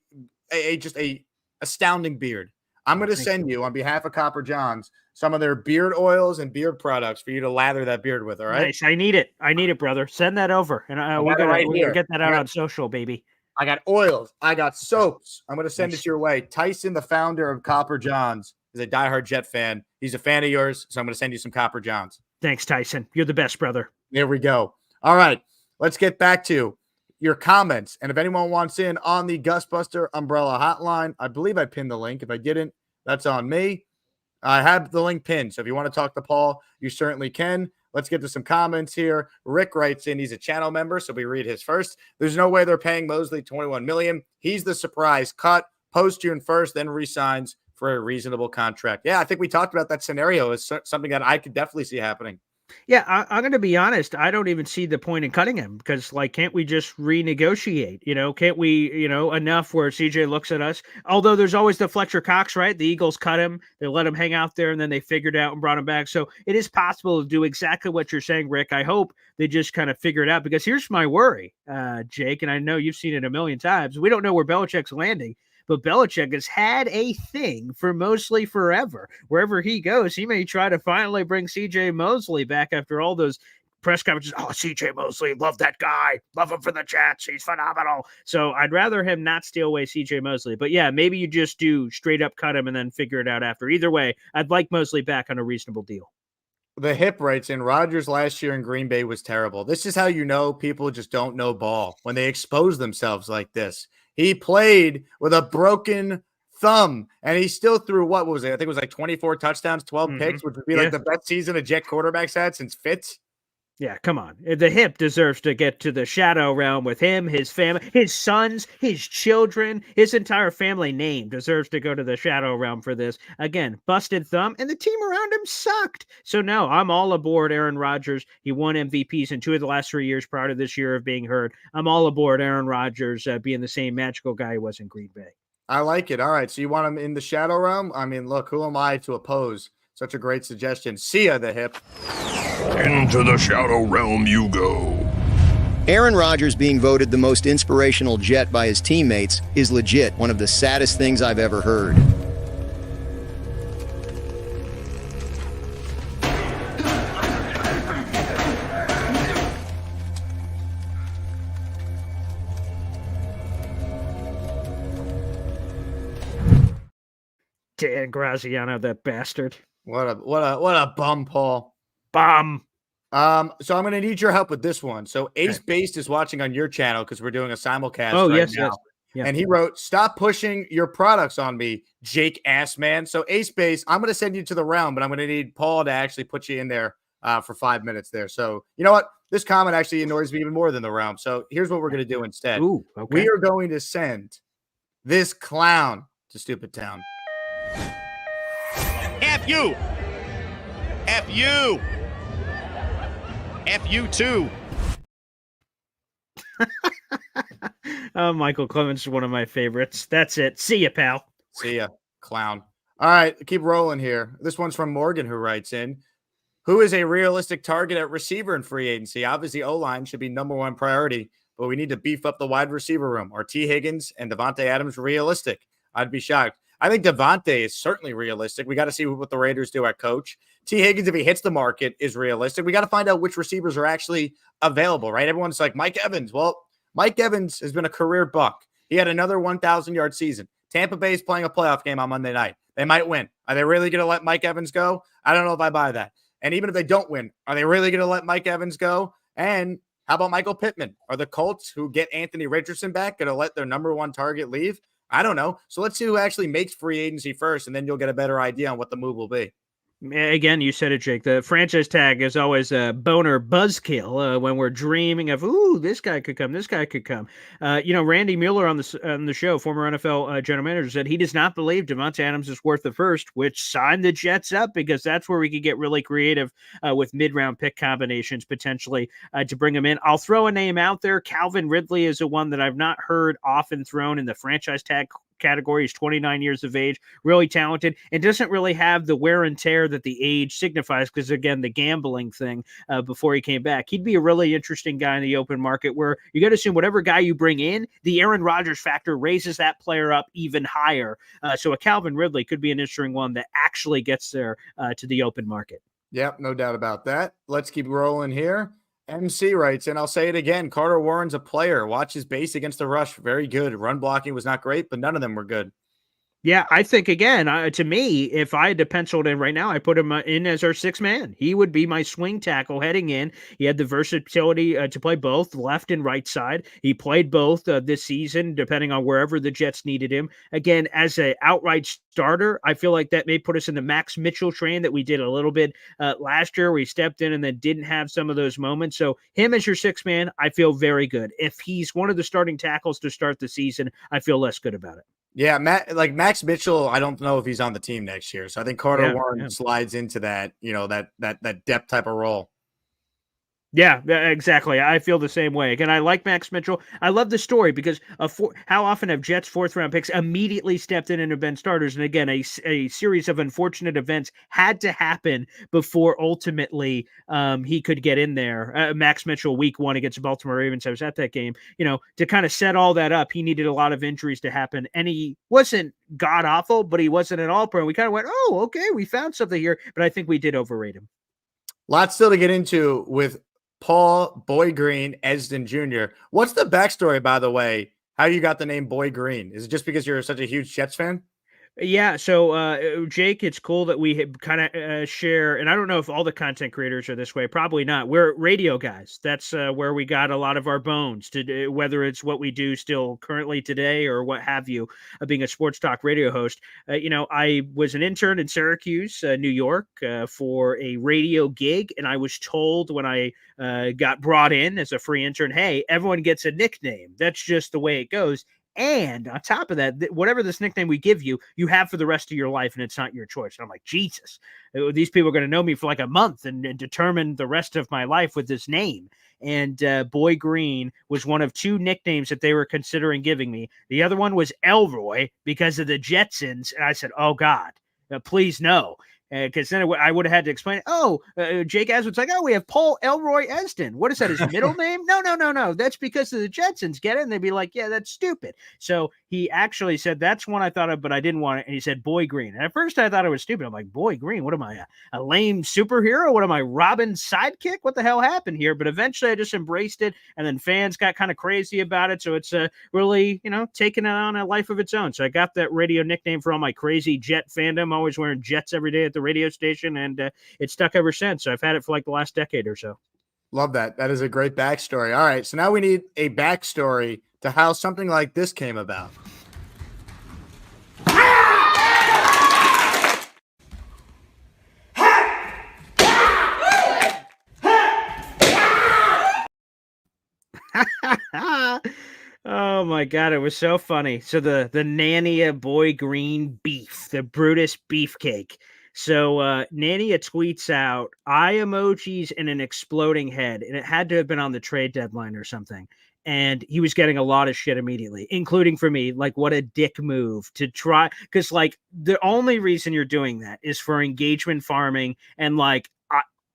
astounding beard. I'm going to send you on behalf of Copper John's some of their beard oils and beard products for you to lather that beard with. All right. Nice. I need it. I need it, brother. Send that over, and we're gonna get that out on social, baby. I got oils. I got soaps. I'm going to send it your way. Tyson, the founder of Copper John's, is a diehard Jet fan. He's a fan of yours, so I'm going to send you some Copper John's. Thanks, Tyson. You're the best, brother. There we go. All right. Let's get back to your comments. And if anyone wants in on the Gusbuster Umbrella Hotline, I believe I pinned the link. If I didn't, that's on me. I have the link pinned. So if you want to talk to Paul, you certainly can. Let's get to some comments here. Rick writes in, he's a channel member, so we read his first. There's no way they're paying Mosley $21 million. He's the surprise cut, post June 1st, then resigns for a reasonable contract. Yeah, I think we talked about that scenario as something that I could definitely see happening. Yeah, I'm going to be honest. I don't even see the point in cutting him because, can't we just renegotiate? Can't we, enough where CJ looks at us? Although there's always the Fletcher Cox, right? The Eagles cut him. They let him hang out there, and then they figured out and brought him back. So it is possible to do exactly what you're saying, Rick. I hope they just kind of figure it out because here's my worry, Jake, and I know you've seen it a million times. We don't know where Belichick's landing. But Belichick has had a thing for Mosley forever. Wherever he goes, he may try to finally bring C.J. Mosley back after all those press conferences. Oh, C.J. Mosley, love that guy. Love him for the Jets. He's phenomenal. So I'd rather him not steal away C.J. Mosley. But, yeah, maybe you just do straight up cut him and then figure it out after. Either way, I'd like Mosley back on a reasonable deal. The Hip writes in, Rodgers last year in Green Bay was terrible. This is how you know people just don't know ball, when they expose themselves like this. He played with a broken thumb, and he still threw, what was it? I think it was 24 touchdowns, 12 picks, which would be the best season a Jet quarterback's had since Fitz. Yeah, come on. The Hip deserves to get to the shadow realm with him, his family, his sons, his children, his entire family name deserves to go to the shadow realm for this. Again, busted thumb, and the team around him sucked. So no, I'm all aboard Aaron Rodgers. He won MVPs in 2 of the last 3 years prior to this year of being hurt. I'm all aboard Aaron Rodgers being the same magical guy he was in Green Bay. I like it. All right, so you want him in the shadow realm? I mean, look, who am I to oppose such a great suggestion? See ya, the Hip. Into the shadow realm you go. Aaron Rodgers being voted the most inspirational Jet by his teammates is legit one of the saddest things I've ever heard. Dan Graziano, that bastard. What a bum, Paul. Bomb. So I'm going to need your help with this one. So Ace Based is watching on your channel because we're doing a simulcast right now. Yes. Yeah. And he wrote, stop pushing your products on me, Jake Assman. So Ace Based, I'm going to send you to the realm, but I'm going to need Paul to actually put you in there for 5 minutes there. So you know what? This comment actually annoys me even more than the realm. So here's what we're going to do instead. Ooh, okay. We are going to send this clown to Stupid Town. F you. F you. F you too. Michael Clemens is one of my favorites. That's it. See ya, pal. See ya, clown. All right, keep rolling here. This one's from Morgan, who writes in, who is a realistic target at receiver in free agency? Obviously, O-line should be number one priority, but we need to beef up the wide receiver room. Are T. Higgins and Devontae Adams realistic? I'd be shocked. I think Devontae is certainly realistic. We got to see what the Raiders do at coach. T. Higgins, if he hits the market, is realistic. We got to find out which receivers are actually available, right? Everyone's like, Mike Evans. Well, Mike Evans has been a career buck. He had another 1,000-yard season. Tampa Bay is playing a playoff game on Monday night. They might win. Are they really going to let Mike Evans go? I don't know if I buy that. And even if they don't win, are they really going to let Mike Evans go? And how about Michael Pittman? Are the Colts, who get Anthony Richardson back, going to let their number one target leave? I don't know. So let's see who actually makes free agency first, and then you'll get a better idea on what the move will be. Again, you said it, Jake. The franchise tag is always a boner buzzkill when we're dreaming of, ooh, this guy could come, this guy could come. Randy Mueller on the show, former NFL general manager, said he does not believe Devontae Adams is worth the first, which signed the Jets up because that's where we could get really creative with mid-round pick combinations potentially to bring him in. I'll throw a name out there. Calvin Ridley is the one that I've not heard often thrown in the franchise tag category. He's 29 years of age, really talented, and doesn't really have the wear and tear that the age signifies because, again, the gambling thing before he came back. He'd be a really interesting guy in the open market where you got to assume whatever guy you bring in, the Aaron Rodgers factor raises that player up even higher. So a Calvin Ridley could be an interesting one that actually gets there to the open market. Yep, no doubt about that. Let's keep rolling here. MC writes, and I'll say it again, Carter Warren's a player. Watch his base against the rush. Very good. Run blocking was not great, but none of them were good. Yeah, I think, again, to me, if I had to pencil it in right now, I put him in as our sixth man. He would be my swing tackle heading in. He had the versatility to play both left and right side. He played both this season, depending on wherever the Jets needed him. Again, as an outright starter, I feel like that may put us in the Max Mitchell train that we did a little bit last year, where he stepped in and then didn't have some of those moments. So him as your sixth man, I feel very good. If he's one of the starting tackles to start the season, I feel less good about it. Yeah, Max Mitchell, I don't know if he's on the team next year. So I think Carter Warren slides into that, that depth type of role. Yeah, exactly. I feel the same way. Again, I like Max Mitchell. I love the story because how often have Jets fourth-round picks immediately stepped in and have been starters? And again, a series of unfortunate events had to happen before ultimately he could get in there. Max Mitchell, week 1 against the Baltimore Ravens, I was at that game. To kind of set all that up, he needed a lot of injuries to happen. And he wasn't god-awful, but he wasn't an all-pro. We kind of went, oh, okay, we found something here. But I think we did overrate him. Lots still to get into with Paul Boy Green Esden Jr. What's the backstory, by the way, how you got the name Boy Green? Is it just because you're such a huge Jets fan? Yeah, so Jake, it's cool that we kind of share, and I don't know if all the content creators are this way. Probably not. We're radio guys. That's where we got a lot of our bones, to whether it's what we do still currently today or what have you, being a sports talk radio host. I was an intern in Syracuse, New York, for a radio gig, and I was told when I got brought in as a free intern, hey, everyone gets a nickname. That's just the way it goes. And on top of that, whatever this nickname we give you, you have for the rest of your life, and it's not your choice. And I'm like, Jesus, these people are going to know me for like a month and determine the rest of my life with this name. And Boy Green was one of 2 nicknames that they were considering giving me. The other one was Elroy because of the Jetsons. And I said, oh, God, please no. Because then I would have had to explain, Jake Aswood's like, we have Paul Elroy Esden. What is that, his middle name? No. That's because of the Jetsons. Get it? And they'd be like, yeah, that's stupid. So he actually said, that's one I thought of, but I didn't want it. And he said, Boy Green. And at first I thought it was stupid. I'm like, Boy Green, what am I, a lame superhero? What am I, Robin's sidekick? What the hell happened here? But eventually I just embraced it. And then fans got kind of crazy about it. So it's really, taking it on a life of its own. So I got that radio nickname for all my crazy Jet fandom, always wearing Jets every day at the radio station, and it's stuck ever since. So I've had it for like the last decade or so. Love that. That is a great backstory. All right, so now we need a backstory to how something like this came about. Oh my God, it was so funny. So the Nania Boy Green beef, the Brutus beefcake. So Nania tweets out eye emojis and an exploding head, and it had to have been on the trade deadline or something. And he was getting a lot of shit immediately, including for me, like what a dick move to try. Because like the only reason you're doing that is for engagement farming and like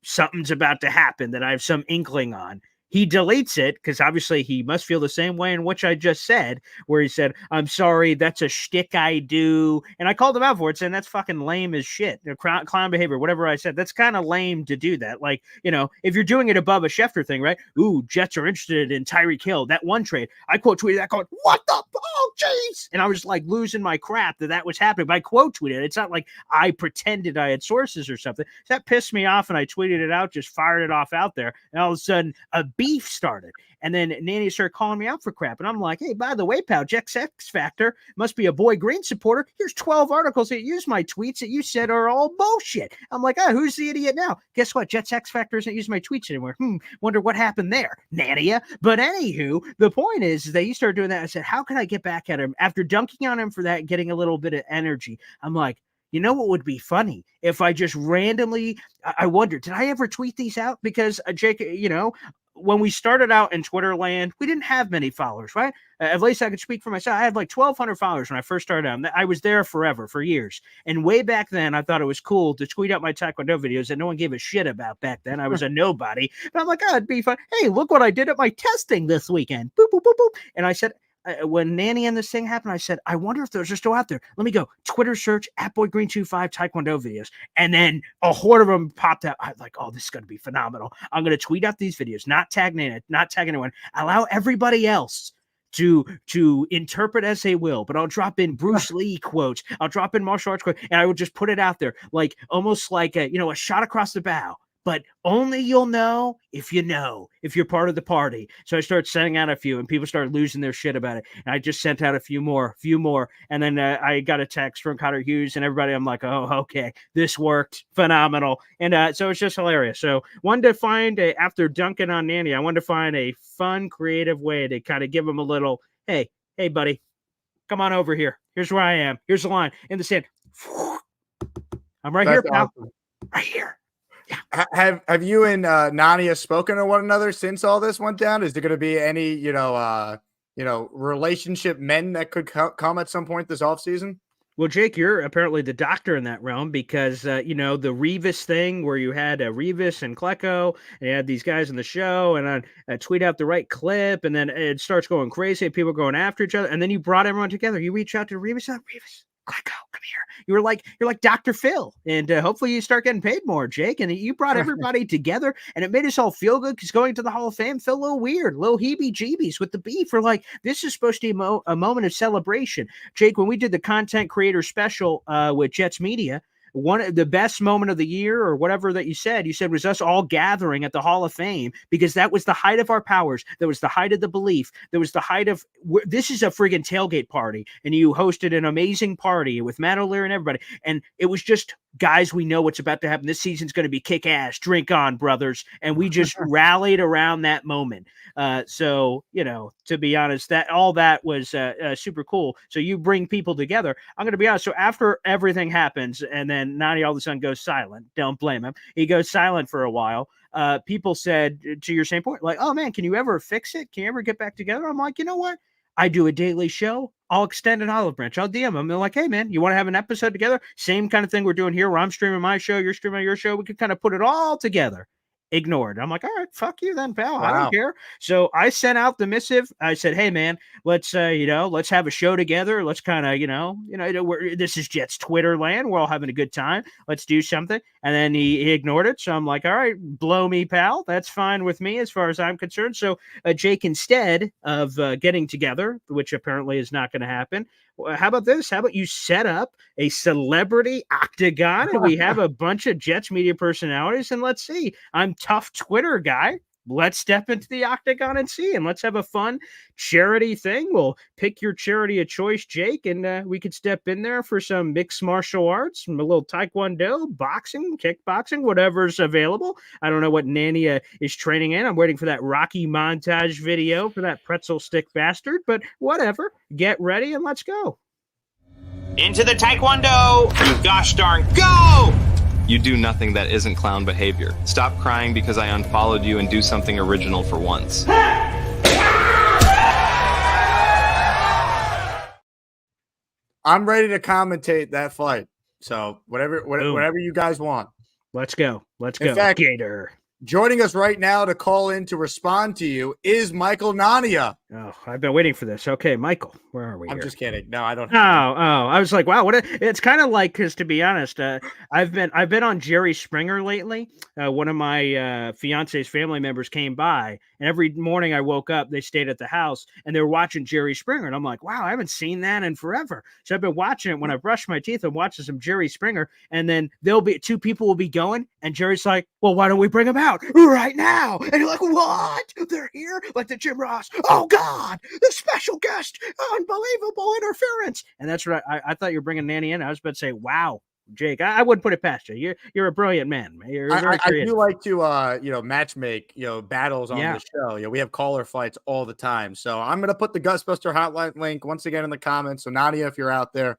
something's about to happen that I have some inkling on. He deletes it because obviously he must feel the same way in which I just said, where he said, I'm sorry, that's a shtick I do. And I called him out for it, saying that's fucking lame as shit. Clown behavior, whatever I said. That's kind of lame to do that. Like, if you're doing it above a Schefter thing, right? Ooh, Jets are interested in Tyreek Hill, that one trade. I quote tweeted that going, what the? Oh, jeez. And I was like losing my crap that was happening. But I quote tweeted it. It's not like I pretended I had sources or something. So that pissed me off, and I tweeted it out, just fired it off out there. And all of a sudden, a beef started. And then Nanny started calling me out for crap. And I'm like, hey, by the way, pal, Jets X Factor must be a Boy Green supporter. Here's 12 articles that use my tweets that you said are all bullshit. I'm like, who's the idiot now? Guess what? Jets X Factor isn't using my tweets anymore. Wonder what happened there, Nania. But anywho, the point is that he started doing that. I said, how can I get back at him? After dunking on him for that, getting a little bit of energy, I'm like, you know what would be funny? If I just randomly, I wonder, did I ever tweet these out? Because Jake, when we started out in Twitter land, we didn't have many followers, right? At least I could speak for myself. I had like 1,200 followers when I first started out. I was there forever, for years. And way back then, I thought it was cool to tweet out my Taekwondo videos that no one gave a shit about back then. I was a nobody. But I'm like, oh, it'd be fun. Hey, look what I did at my testing this weekend. Boop, boop, boop, boop. And I said, when Nanny and this thing happened, I said, I wonder if those are still out there. Let me go. Twitter search @BoyGreen25 Taekwondo videos. And then a horde of them popped out. I'm like, oh, this is going to be phenomenal. I'm going to tweet out these videos, not tagging anyone. Allow everybody else to interpret as they will, but I'll drop in Bruce Lee quotes. I'll drop in martial arts quotes, and I would just put it out there, like almost like a shot across the bow. But only you'll know, if you're part of the party. So I started sending out a few, and people started losing their shit about it. And I just sent out a few more. And then I got a text from Cotter Hughes and everybody. I'm like, oh, okay, this worked. Phenomenal. And so it's just hilarious. So wanted to find, after dunking on Nanny, I wanted to find a fun, creative way to kind of give them a little, hey, buddy, come on over here. Here's where I am. Here's the line in the sand. I'm right here, pal. Awesome. Right here. Yeah. Have you and Nania spoken to one another since all this went down? Is there going to be any, relationship men that could come at some point this offseason? Well, Jake, you're apparently the doctor in that realm because, the Revis thing where you had Revis and Klecko and you had these guys in the show and I tweet out the right clip and then it starts going crazy and people going after each other. And then you brought everyone together. You reach out to Revis, Klecko, come here. You're like Dr. Phil, and hopefully you start getting paid more, Jake. And you brought everybody together, and it made us all feel good because going to the Hall of Fame felt a little weird, little heebie-jeebies with the beef. We're like, this is supposed to be a moment of celebration, Jake. When we did the content creator special with Jets Media, one of the best moment of the year or whatever that you said was us all gathering at the Hall of Fame because that was the height of our powers. That was the height of the belief. That was the height of this is a friggin' tailgate party. And you hosted an amazing party with Matt O'Leary and everybody. And it was just, guys, we know what's about to happen. This season's going to be kick ass. Drink on, brothers. And we just rallied around that moment. So, to be honest, that was super cool. So you bring people together. I'm going to be honest. So after everything happens and then Nani all of a sudden goes silent, don't blame him. He goes silent for a while. People said, to your same point, like, oh man, can you ever fix it? Can you ever get back together? I'm like, you know what? I do a daily show. I'll extend an olive branch. I'll DM them. They're like, hey man, you want to have an episode together? Same kind of thing we're doing here where I'm streaming my show, you're streaming your show. We could kind of put it all together. Ignored. I'm like, all right, fuck you then, pal. Wow. I don't care. So I sent out the missive. I said, hey man, let's let's have a show together. Let's kind of, this is Jets Twitter land. We're all having a good time. Let's do something. And then he ignored it. So I'm like, all right, blow me, pal. That's fine with me as far as I'm concerned. So Jake, instead of getting together, which apparently is not going to happen, how about this? How about you set up a celebrity octagon and we have a bunch of Jets media personalities and let's see. I'm tough Twitter guy. Let's step into the octagon and see, and let's have a fun charity thing. We'll pick your charity of choice, Jake, and we could step in there for some mixed martial arts, some a little taekwondo, boxing, kickboxing, whatever's available. I don't know what Nania is training in. I'm waiting for that Rocky montage video for that pretzel stick bastard, but whatever. Get ready and let's go. Into the taekwondo! You gosh darn go! You do nothing that isn't clown behavior. Stop crying because I unfollowed you and do something original for once. I'm ready to commentate that fight. So whatever you guys want. Let's go. In fact, Gator. Joining us right now to call in to respond to you is Michael Nania. Oh, I've been waiting for this. Okay, Michael, where are we? I'm just kidding. No, I don't. I was like, wow, it's kind of like, because to be honest, I've been on Jerry Springer lately. One of my fiance's family members came by, and every morning I woke up, they stayed at the house, and they were watching Jerry Springer, and I'm like, wow, I haven't seen that in forever. So I've been watching it when I brush my teeth. I'm watching some Jerry Springer, and then two people will be going, and Jerry's like, well, why don't we bring them out right now? And you're like, what? They're here? Like the Jim Ross. Oh, God, the special guest. Unbelievable interference. And that's what I thought you were bringing Nanny in. I was about to say, wow, Jake, I wouldn't put it past you. You're a brilliant man. I do like to, match make, battles on the show. We have caller fights all the time. So I'm going to put the Gustbuster hotline link once again in the comments. So Nadia, if you're out there,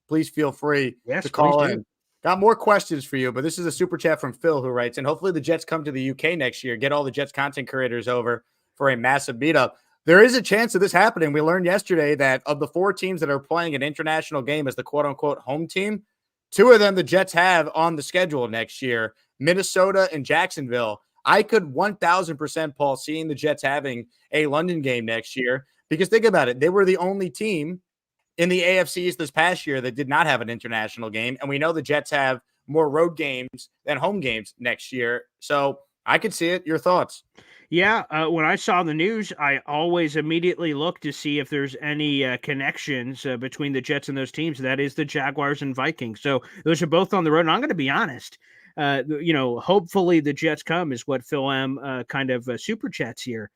please feel free to call in. Got more questions for you, but this is a super chat from Phil who writes, and hopefully the Jets come to the UK next year, get all the Jets content creators over for a massive meetup. There is a chance of this happening. We learned yesterday that of the 4 teams that are playing an international game as the quote-unquote home team, 2 of them the Jets have on the schedule next year, Minnesota and Jacksonville. I could 1,000%, Paul, seeing the Jets having a London game next year, because think about it. They were the only team in the AFC East this past year that did not have an international game, and we know the Jets have more road games than home games next year. So I could see it. Your thoughts? Yeah, when I saw the news, I always immediately look to see if there's any connections between the Jets and those teams. That is the Jaguars and Vikings. So those are both on the road. And I'm going to be honest. Hopefully the Jets come is what Phil M kind of super chats here.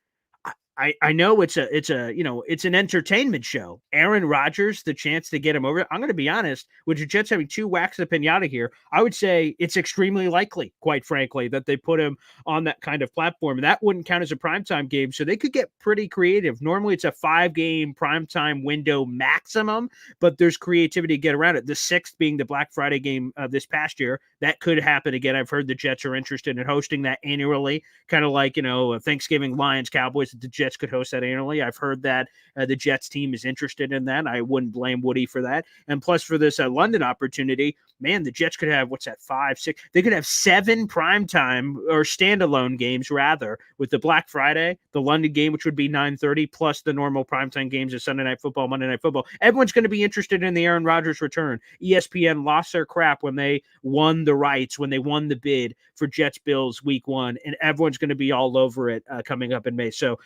I know it's an entertainment show. Aaron Rodgers, the chance to get him over. I'm going to be honest, with the Jets having 2 whacks of pinata here, I would say it's extremely likely, quite frankly, that they put him on that kind of platform. And that wouldn't count as a primetime game, so they could get pretty creative. Normally it's a 5-game primetime window maximum, but there's creativity to get around it. The 6th being the Black Friday game this past year. That could happen again. I've heard the Jets are interested in hosting that annually, kind of like, Thanksgiving Lions, Cowboys, the Jets could host that annually. I've heard that the Jets team is interested in that. I wouldn't blame Woody for that. And plus for this London opportunity, man, the Jets could have, 5, 6, they could have 7 primetime or standalone games rather, with the Black Friday, the London game, which would be 9:30, plus the normal primetime games of Sunday Night Football, Monday Night Football. Everyone's going to be interested in the Aaron Rodgers return. ESPN lost their crap when they won the rights, when they won the bid for Jets Bills week 1, and everyone's going to be all over it coming up in May. So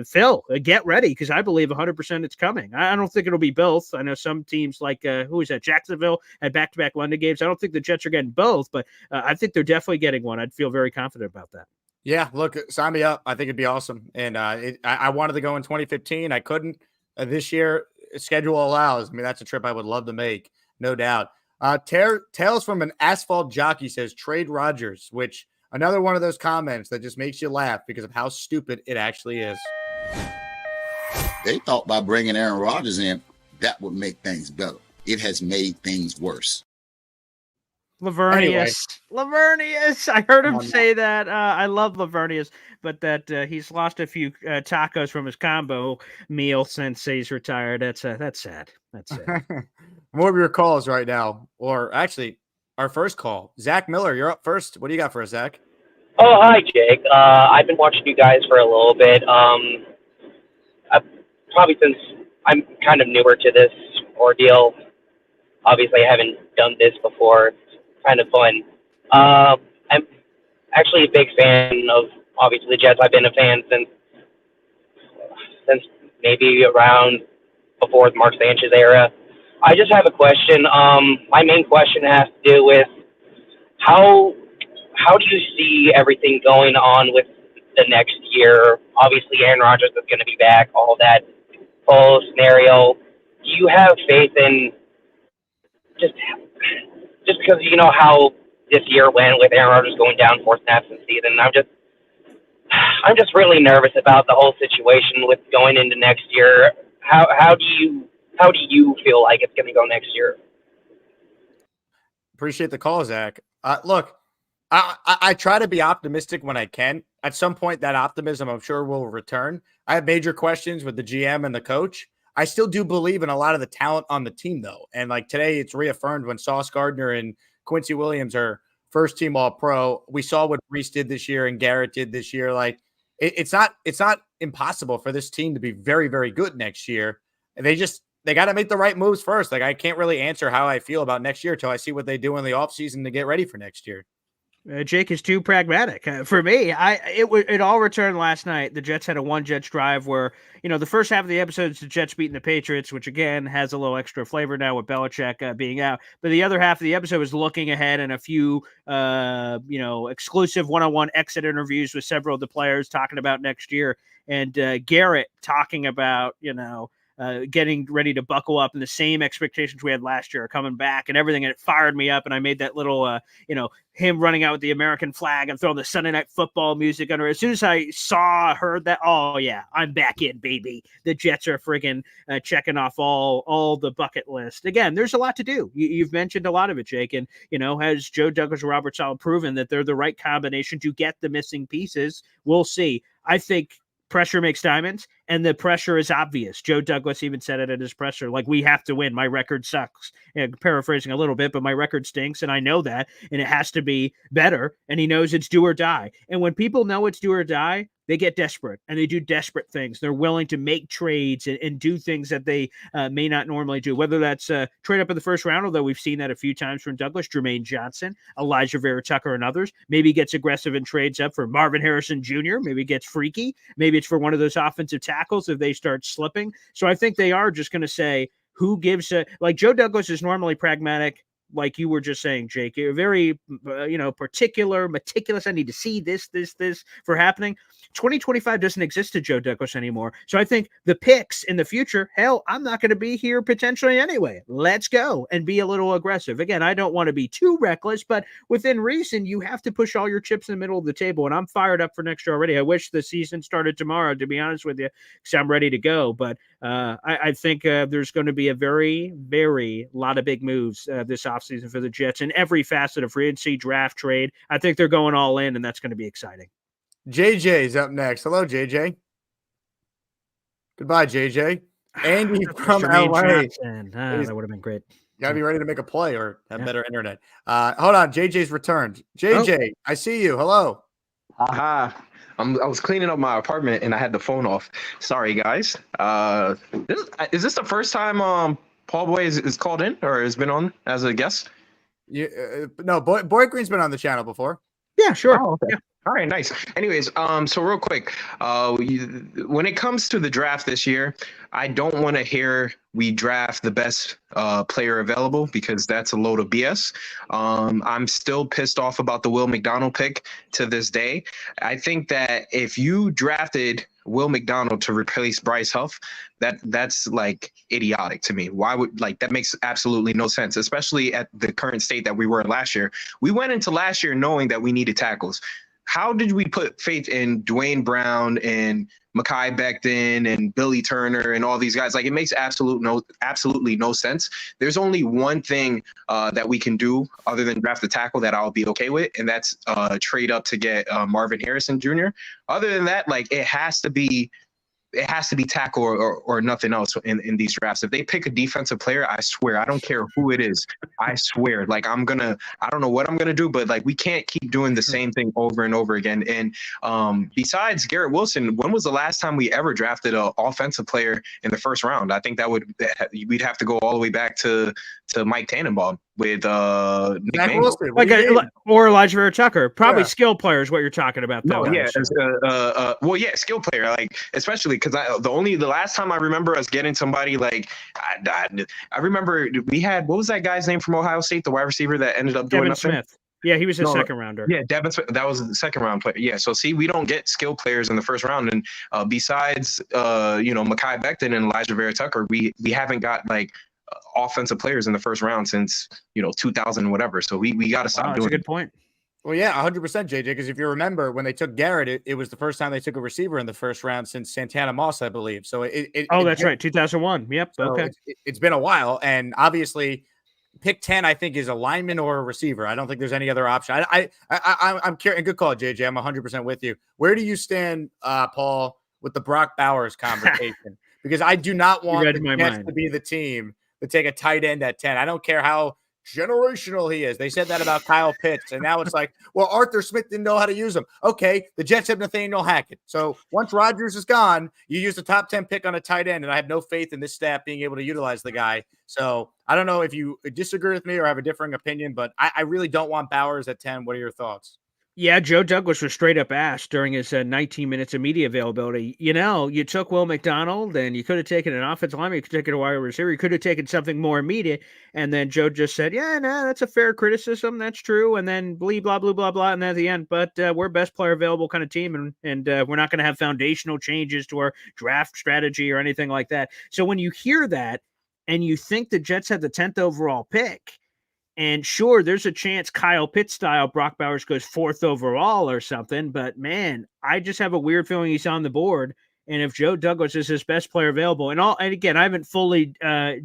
Phil, get ready, because I believe 100% it's coming. I don't think it'll be both. I know some teams like Jacksonville had back-to-back London games. I don't think the Jets are getting both, but I think they're definitely getting one. I'd feel very confident about that. Yeah, look, sign me up. I think it'd be awesome. And I wanted to go in 2015. I couldn't. This year, schedule allows. I mean, that's a trip I would love to make, no doubt. Tales from an Asphalt Jockey says, trade Rodgers, which another one of those comments that just makes you laugh because of how stupid it actually is. They thought by bringing Aaron Rodgers in, that would make things better. It has made things worse. Lavernius. I heard him say that. I love Lavernius, but that he's lost a few tacos from his combo meal since he's retired. That's sad. That's sad. More of your calls right now, or actually our first call. Zach Miller, you're up first. What do you got for us, Zach? Oh, hi, Jake. I've been watching you guys for a little bit. Probably since I'm kind of newer to this ordeal. Obviously, I haven't done this before. It's kind of fun. I'm actually a big fan of, obviously, the Jets. I've been a fan since maybe around before the Mark Sanchez era. I just have a question. My main question has to do with how do you see everything going on with the next year? Obviously, Aaron Rodgers is going to be back, all that whole scenario. Do you have faith in just because you know how this year went with Aaron Rodgers going down 4 snaps in the season? I'm just really nervous about the whole situation with going into next year. How do you feel like it's going to go next year? Appreciate the call, Zach. Look, I try to be optimistic when I can. At some point, that optimism, I'm sure, will return. I have major questions with the GM and the coach. I still do believe in a lot of the talent on the team, though. And like today, it's reaffirmed when Sauce Gardner and Quincy Williams are first-team All-Pro. We saw what Reese did this year and Garrett did this year. Like it's not impossible for this team to be very, very good next year. They got to make the right moves first. Like I can't really answer how I feel about next year until I see what they do in the offseason to get ready for next year. Jake is too pragmatic. For me, it all returned last night. The Jets had a 1 Jets drive where, the first half of the episode is the Jets beating the Patriots, which again has a little extra flavor now with Belichick being out. But the other half of the episode was looking ahead and a few, exclusive one-on-one exit interviews with several of the players talking about next year. And Garrett talking about, getting ready to buckle up, and the same expectations we had last year are coming back and everything. And it fired me up. And I made that little, him running out with the American flag and throwing the Sunday Night Football music under. As soon as I heard that, oh yeah, I'm back in, baby. The Jets are friggin' checking off all the bucket list. Again, there's a lot to do. You've mentioned a lot of it, Jake. And, has Joe Douglas or Robert Saleh proven that they're the right combination to get the missing pieces? We'll see. I think pressure makes diamonds, and the pressure is obvious. Joe Douglas even said it at his presser, like, we have to win. My record sucks. Paraphrasing a little bit, but my record stinks, and I know that, and it has to be better, and he knows it's do or die. And when people know it's do or die, they get desperate, and they do desperate things. They're willing to make trades and do things that they may not normally do, whether that's trade up in the first round, although we've seen that a few times from Douglas, Jermaine Johnson, Elijah Vera-Tucker, and others. Maybe gets aggressive and trades up for Marvin Harrison Jr., maybe gets freaky, maybe it's for one of those offensive tackles if they start slipping. So I think they are just going to say, who gives like Joe Douglas is normally pragmatic, like you were just saying, Jake. You're very, particular, meticulous. I need to see this for happening. 2025 doesn't exist to Joe Douglas anymore. So I think the picks in the future, hell, I'm not going to be here potentially anyway. Let's go and be a little aggressive. Again, I don't want to be too reckless, but within reason, you have to push all your chips in the middle of the table. And I'm fired up for next year already. I wish the season started tomorrow, to be honest with you, because I'm ready to go. But I think there's going to be a very, very lot of big moves this offseason for the Jets in every facet of free agency, draft, trade. I think they're going all in, and that's going to be exciting. JJ's up next. Hello, JJ. Goodbye, JJ. Andy from LA. That would have been great. You gotta be ready to make a play or have better internet. Hold on, JJ's returned. JJ, I see you. Hello. I was cleaning up my apartment and I had the phone off. Sorry, guys. Is this the first time Paul Boy is called in or has been on as a guest? No, Boy Green's been on the channel before. Yeah, sure. Oh, okay. Yeah. All right, nice. Anyways, so real quick, when it comes to the draft this year, I don't want to hear we draft the best player available because that's a load of BS. I'm still pissed off about the Will McDonald pick to this day. I think that if you drafted Will McDonald to replace Bryce Huff, that's like idiotic to me. Why would that makes absolutely no sense, especially at the current state that we were last year. We went into last year knowing that we needed tackles. How did we put faith in Dwayne Brown and Mekhi Becton and Billy Turner and all these guys? Like, it makes absolutely no sense. There's only one thing that we can do other than draft the tackle that I'll be okay with, and that's trade up to get Marvin Harrison Jr. Other than that, it has to be tackle or nothing else in these drafts. If they pick a defensive player, I swear, I don't care who it is. I swear, I don't know what I'm going to do, but we can't keep doing the same thing over and over again. And besides Garrett Wilson, when was the last time we ever drafted an offensive player in the first round? I think we'd have to go all the way back to Mike Tannenbaum with Nick Mangold. Or Elijah Vera-Tucker. Probably skill players, what you're talking about, though. No, yeah, skill player, especially because the last time I remember us getting somebody I remember we had, what was that guy's name from Ohio State, the wide receiver that ended up doing nothing? Smith. Yeah, he was a second rounder. Yeah, Devin Smith, that was the second round player. Yeah, so see, we don't get skill players in the first round, and besides Mekhi Becton and Elijah Vera-Tucker, we haven't got offensive players in the first round since 2000 whatever. So we got to stop doing. That's a good point. Well, yeah, 100%, JJ. Because if you remember when they took Garrett, it was the first time they took a receiver in the first round since Santana Moss, I believe. So that's right, 2001. Yep. So okay. It's been a while, and obviously, pick 10, I think, is a lineman or a receiver. I don't think there's any other option. I'm curious. Good call, JJ. I'm 100% with you. Where do you stand, Paul, with the Brock Bowers conversation? Because I do not want the Jets to be the team to take a tight end at 10. I don't care how generational he is. They said that about Kyle Pitts, and now it's Arthur Smith didn't know how to use him. Okay, the Jets have Nathaniel Hackett. So once Rodgers is gone, you use the top 10 pick on a tight end, and I have no faith in this staff being able to utilize the guy. So I don't know if you disagree with me or have a differing opinion, but I really don't want Bowers at 10. What are your thoughts? Yeah, Joe Douglas was straight up asked during his 19 minutes of media availability, you took Will McDonald and you could have taken an offensive lineman, you could have taken a wide receiver, you could have taken something more immediate. And then Joe just said, yeah, no, that's a fair criticism. That's true. And then blah, blah, blah, blah, blah. And then at the end, but we're best player available kind of team. And we're not going to have foundational changes to our draft strategy or anything like that. So when you hear that and you think the Jets have the 10th overall pick, and sure, there's a chance Kyle Pitts style Brock Bowers goes 4th overall or something. But man, I just have a weird feeling he's on the board. And if Joe Douglas is his best player available, and again, I haven't fully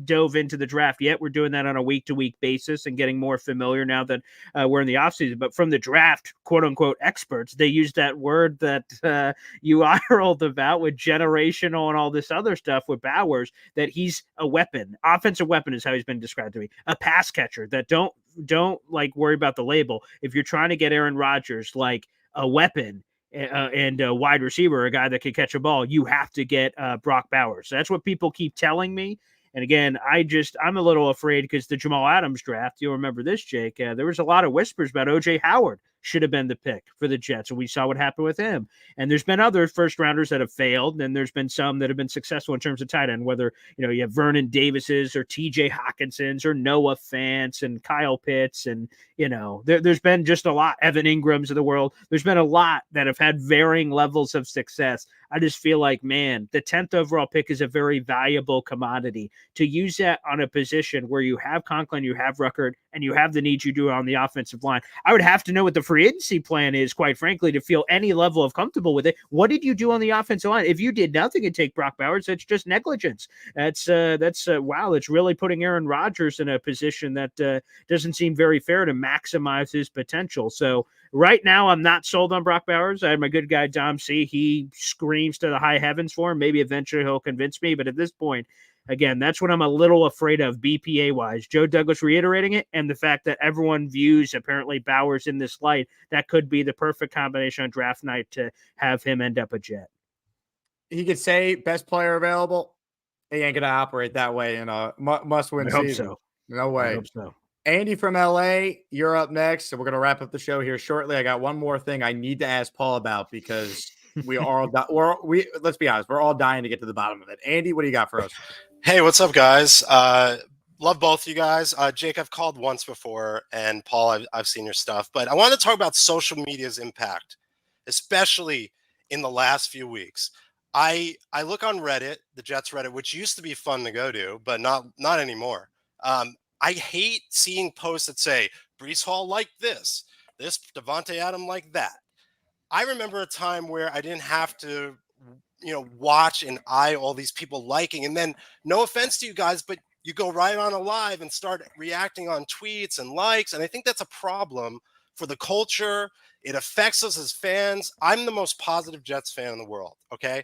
dove into the draft yet. We're doing that on a week-to-week basis and getting more familiar now that we're in the offseason. But from the draft, quote-unquote, experts, they use that word that you eye-rolled about with generational and all this other stuff with Bowers, that he's a weapon. Offensive weapon is how he's been described to me. A pass catcher that don't like worry about the label. If you're trying to get Aaron Rodgers like a weapon, and a wide receiver, a guy that can catch a ball, you have to get Brock Bowers. That's what people keep telling me. And again, I'm a little afraid because the Jamal Adams draft, you'll remember this, Jake, there was a lot of whispers about O.J. Howard should have been the pick for the Jets, and we saw what happened with him. And there's been other first-rounders that have failed, and there's been some that have been successful in terms of tight end, whether you have Vernon Davises or T.J. Hawkinsons or Noah Fant and Kyle Pitts, and there's been just a lot, Evan Ingrams of the world. There's been a lot that have had varying levels of success. I just feel like, man, the 10th overall pick is a very valuable commodity. To use that on a position where you have Conklin, you have Ruckert, and you have the needs you do on the offensive line, I would have to know what the free agency plan is, quite frankly, to feel any level of comfortable with it. What did you do on the offensive line? If you did nothing and take Brock Bowers, that's just negligence. That's wow, it's really putting Aaron Rodgers in a position that doesn't seem very fair to maximize his potential. So right now, I'm not sold on Brock Bowers. I had my good guy, Dom C. He screams to the high heavens for him. Maybe eventually he'll convince me. But at this point, again, that's what I'm a little afraid of BPA-wise. Joe Douglas reiterating it, and the fact that everyone views apparently Bowers in this light, that could be the perfect combination on draft night to have him end up a Jet. He could say best player available. He ain't going to operate that way in a must-win season. So. No way. I hope so. Andy from LA, you're up next. So we're going to wrap up the show here shortly. I got one more thing I need to ask Paul about because we are all let's be honest, we're all dying to get to the bottom of it. Andy, what do you got for us? Hey, what's up, guys? Love both you guys. Jake, I've called once before, and Paul, I've seen your stuff. But I want to talk about social media's impact, especially in the last few weeks. I look on Reddit, the Jets Reddit, which used to be fun to go to, but not anymore. I hate seeing posts that say, Bryce Hall like this Devontae Adams like that. I remember a time where I didn't have to, watch and eye all these people liking. And then, no offense to you guys, but you go right on a live and start reacting on tweets and likes. And I think that's a problem for the culture. It affects us as fans. I'm the most positive Jets fan in the world, okay?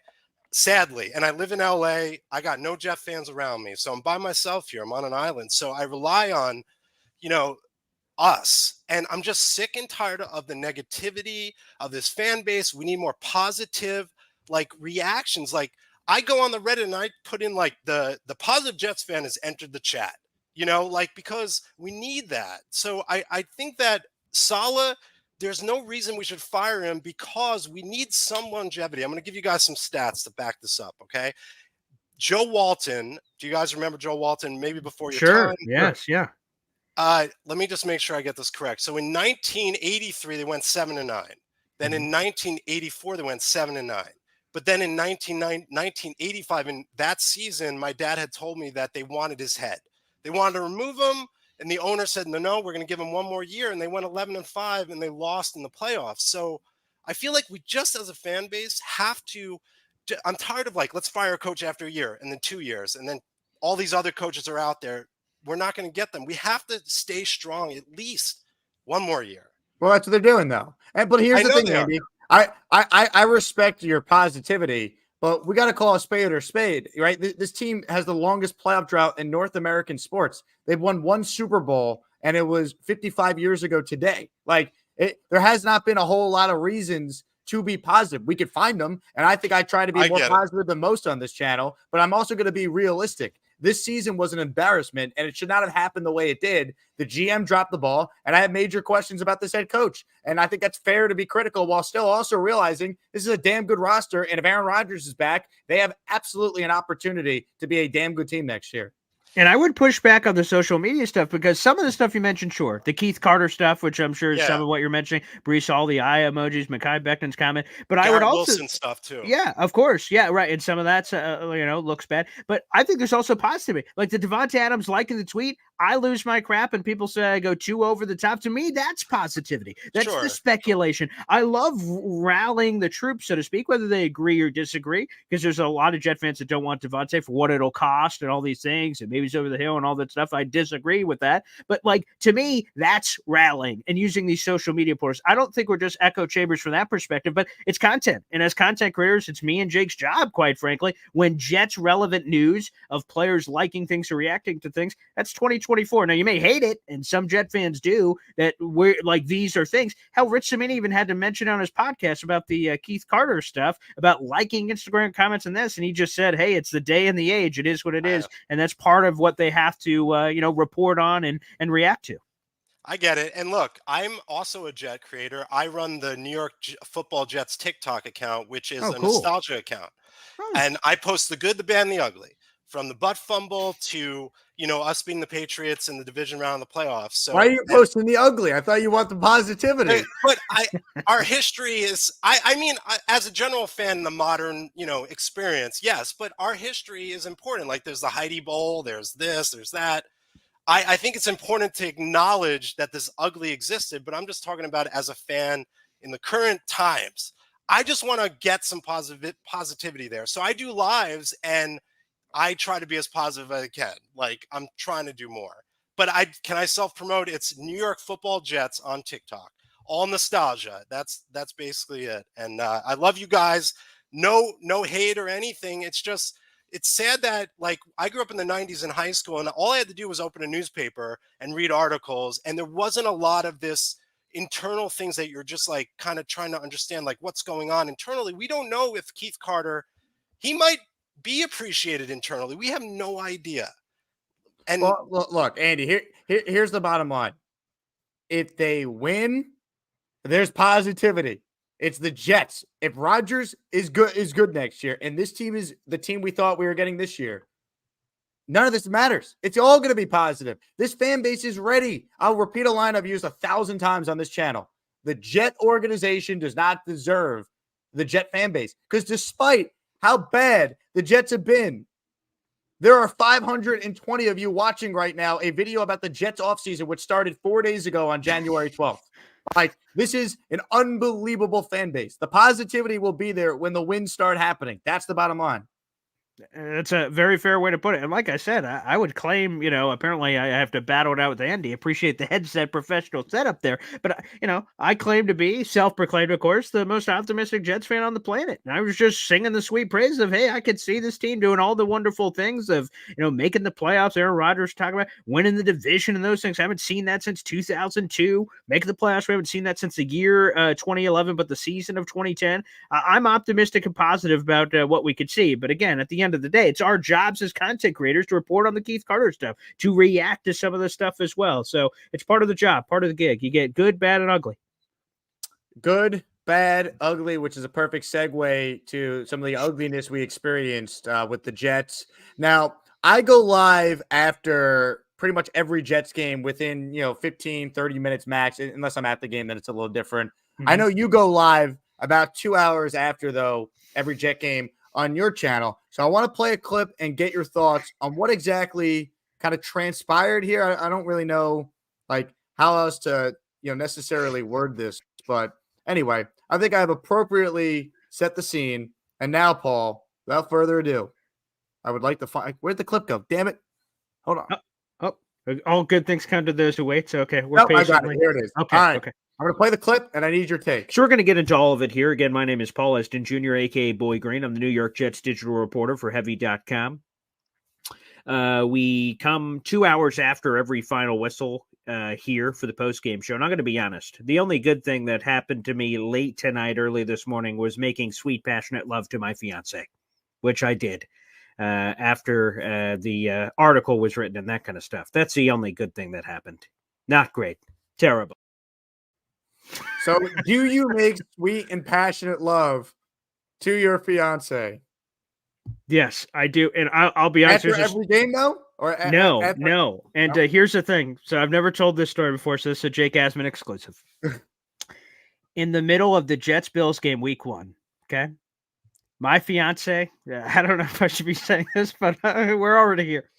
Sadly, and I live in LA, I got no Jet fans around me. So I'm by myself here. I'm on an island. So I rely on, us. And I'm just sick and tired of the negativity of this fan base. We need more positive, reactions. I go on the Reddit and I put in the positive Jets fan has entered the chat, because we need that. So I think that Saleh, there's no reason we should fire him because we need some longevity. I'm going to give you guys some stats to back this up, okay? Joe Walton, do you guys remember Joe Walton maybe before your time? Yes, yeah. Let me just make sure I get this correct. So in 1983, they went 7-9. Then in 1984, they went 7-9. But then in 1985, in that season, my dad had told me that they wanted his head. They wanted to remove him. And the owner said, no, we're going to give him one more year. And they went 11-5 and they lost in the playoffs. So I feel like we just as a fan base have to, I'm tired of let's fire a coach after a year and then 2 years. And then all these other coaches are out there. We're not going to get them. We have to stay strong at least one more year. Well, that's what they're doing though. But here's the thing, Andy. I respect your positivity, but we got to call a spade or spade, right? This team has the longest playoff drought in North American sports. They've won one Super Bowl, and it was 55 years ago today. There has not been a whole lot of reasons to be positive. We could find them, and I think I try to be more positive than most on this channel, but I'm also going to be realistic. This season was an embarrassment, and it should not have happened the way it did. The GM dropped the ball, and I have major questions about this head coach. And I think that's fair to be critical while still also realizing this is a damn good roster. And if Aaron Rodgers is back, they have absolutely an opportunity to be a damn good team next year. And I would push back on the social media stuff because some of the stuff you mentioned, sure, the Keith Carter stuff, which I'm sure is some of what you're mentioning, Brees Hall, the eye emojis, Mekhi Becton's comment, but Garrett I would also Wilson stuff too. Yeah, of course, yeah, right. And some of that's looks bad, but I think there's also positivity, like the Devontae Adams liking the tweet. I lose my crap, and people say I go too over the top. To me, that's positivity. That's the speculation. I love rallying the troops, so to speak, whether they agree or disagree, because there's a lot of Jet fans that don't want Devontae for what it'll cost and all these things, and maybe he's over the hill and all that stuff. I disagree with that. But like, to me, that's rallying and using these social media portals. I don't think we're just echo chambers from that perspective, but it's content. And as content creators, it's me and Jake's job, quite frankly, when Jets relevant news of players liking things or reacting to things, that's 2024. Now, you may hate it, and some Jet fans do, that we're like, these are things. Hell, Rich Cimini even had to mention on his podcast about the Keith Carter stuff, about liking Instagram comments and this, and he just said, hey, it's the day and the age. It is what it is, and that's part of what they have to, report on and react to. I get it. And look, I'm also a Jet creator. I run the New York Football Jets TikTok account, which is a nostalgia account. And I post the good, the bad, and the ugly, from the butt fumble to, us being the Patriots in the division round of the playoffs. So why are you posting the ugly? I thought you want the positivity. But our history is, I mean, as a general fan, the modern, experience, yes, but our history is important. Like there's the Heidi Bowl, there's this, there's that. I think it's important to acknowledge that this ugly existed, but I'm just talking about it as a fan in the current times. I just want to get some positivity there. So I do lives and I try to be as positive as I can. Like I'm trying to do more. But can I self-promote? It's New York Football Jets on TikTok. All nostalgia. That's basically it. And I love you guys. No hate or anything. It's sad that, like, I grew up in the 90s in high school, and all I had to do was open a newspaper and read articles, and there wasn't a lot of this internal things that you're just, like, kind of trying to understand, like, what's going on internally. We don't know if Keith Carter, he might be appreciated internally. We have no idea. And look, Andy, here's the bottom line. If they win, there's positivity. It's the Jets. If Rodgers is good next year, and this team is the team we thought we were getting this year, none of this matters. It's all going to be positive. This fan base is ready. I'll repeat a line I've used 1,000 times on this channel. The Jet organization does not deserve the Jet fan base, because despite how bad the Jets have been, there are 520 of you watching right now a video about the Jets offseason, which started 4 days ago on January 12th. Like, this is an unbelievable fan base. The positivity will be there when the wins start happening. That's the bottom line. That's a very fair way to put it. And like I said, I would claim, apparently I have to battle it out with Andy. Appreciate the headset professional setup there. But, I claim to be, self-proclaimed, of course, the most optimistic Jets fan on the planet. And I was just singing the sweet praise of, hey, I could see this team doing all the wonderful things of, making the playoffs. Aaron Rodgers talking about winning the division and those things. I haven't seen that since 2002. Making the playoffs, we haven't seen that since the year 2011, but the season of 2010. I'm optimistic and positive about what we could see. But again, at the end of the day, it's our jobs as content creators to report on the Keith Carter stuff, to react to some of the stuff as well. So it's part of the job, part of the gig. You get good, bad, and ugly. Good, bad, ugly, which is a perfect segue to some of the ugliness we experienced with the Jets. Now, I go live after pretty much every Jets game within, 15, 30 minutes max, unless I'm at the game, then it's a little different. Mm-hmm. I know you go live about 2 hours after, though, every Jet game on your channel. So I want to play a clip and get your thoughts on what exactly kind of transpired here. I don't really know like how else to, necessarily word this, but anyway, I think I have appropriately set the scene. And now, Paul, without further ado, I would like to find, where'd the clip go? Damn it. Hold on. Oh, all good things come to those who wait. So, okay. I got it. Here it is. Okay. All right. Okay. I'm going to play the clip, and I need your take. So we're going to get into all of it here. Again, my name is Paul Eston Jr., a.k.a. Boy Green. I'm the New York Jets digital reporter for Heavy.com. We come 2 hours after every final whistle here for the postgame show. And I'm going to be honest. The only good thing that happened to me late tonight, early this morning, was making sweet, passionate love to my fiance, which I did. after the article was written and that kind of stuff. That's the only good thing that happened. Not great. Terrible. So, do you make sweet and passionate love to your fiance? Yes, I do, and I'll be honest. After every game, though, or no. And here's the thing. So I've never told this story before. So this is a Jake Asman exclusive. In the middle of the Jets-Bills game, Week 1. Okay, my fiance. I don't know if I should be saying this, but we're already here.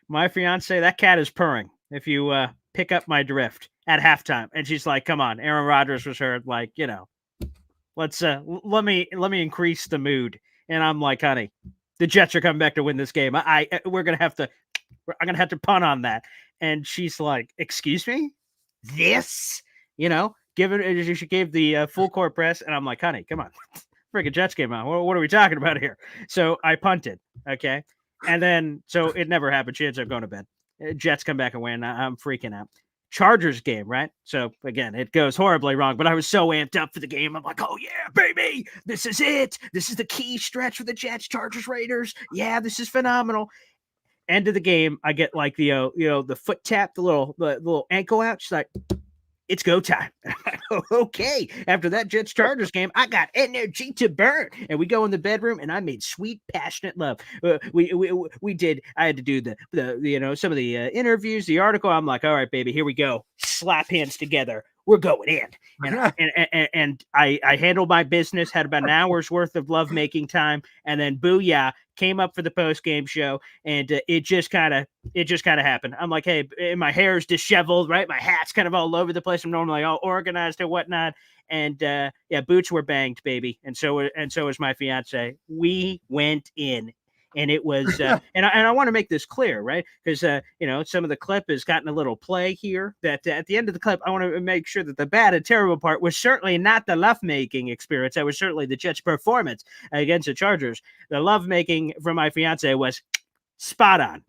My fiance, that cat is purring. If you pick up my drift at halftime, and she's like, "Come on, Aaron Rodgers was hurt. Like, let's let me increase the mood." And I'm like, "Honey, the Jets are coming back to win this game. I'm gonna have to punt on that." And she's like, "Excuse me, this?" She gave the full court press, and I'm like, "Honey, come on, freaking Jets game on. What are we talking about here?" So I punted, okay, and then so it never happened. She ends up going to bed. Jets come back and win. I'm freaking out. Chargers game, right? So again, it goes horribly wrong, but I was so amped up for the game. I'm like, "Oh yeah, baby, this is it. This is the key stretch for the Jets, Chargers, Raiders. Yeah, this is phenomenal." End of the game, I get like the foot tap, the little ankle out. She's like, "It's go time." Okay. After that Jets Chargers game, I got energy to burn, and we go in the bedroom, and I made sweet, passionate love. We did. I had to do the some of the interviews, the article. I'm like, "All right, baby, here we go. Slap hands together. We're going in." And I handled my business. Had about an hour's worth of lovemaking time, and then booyah, came up for the post game show, and it just kind of happened. I'm like, "Hey," and my hair's disheveled, right? My hat's kind of all over the place. I'm normally all organized and whatnot, and boots were banged, baby, and so was my fiance. We went in. And it was, and I want to make this clear, right? Because some of the clip has gotten a little play here. That at the end of the clip, I want to make sure that the bad and terrible part was certainly not the lovemaking experience. That was certainly the Jets' performance against the Chargers. The lovemaking from my fiance was spot on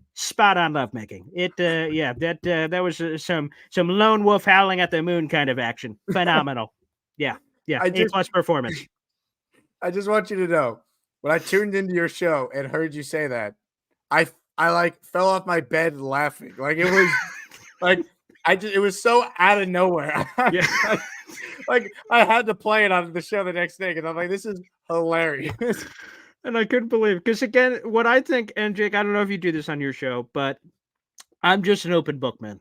lovemaking. That was some lone wolf howling at the moon kind of action. Phenomenal. Yeah. A+ performance. I just want you to know. When I tuned into your show and heard you say that, I like fell off my bed laughing. Like it was like it was so out of nowhere. Yeah. like I had to play it on the show the next day because I'm like, this is hilarious. And I couldn't believe it. Because again, what I think, and Jake, I don't know if you do this on your show, but I'm just an open book, man.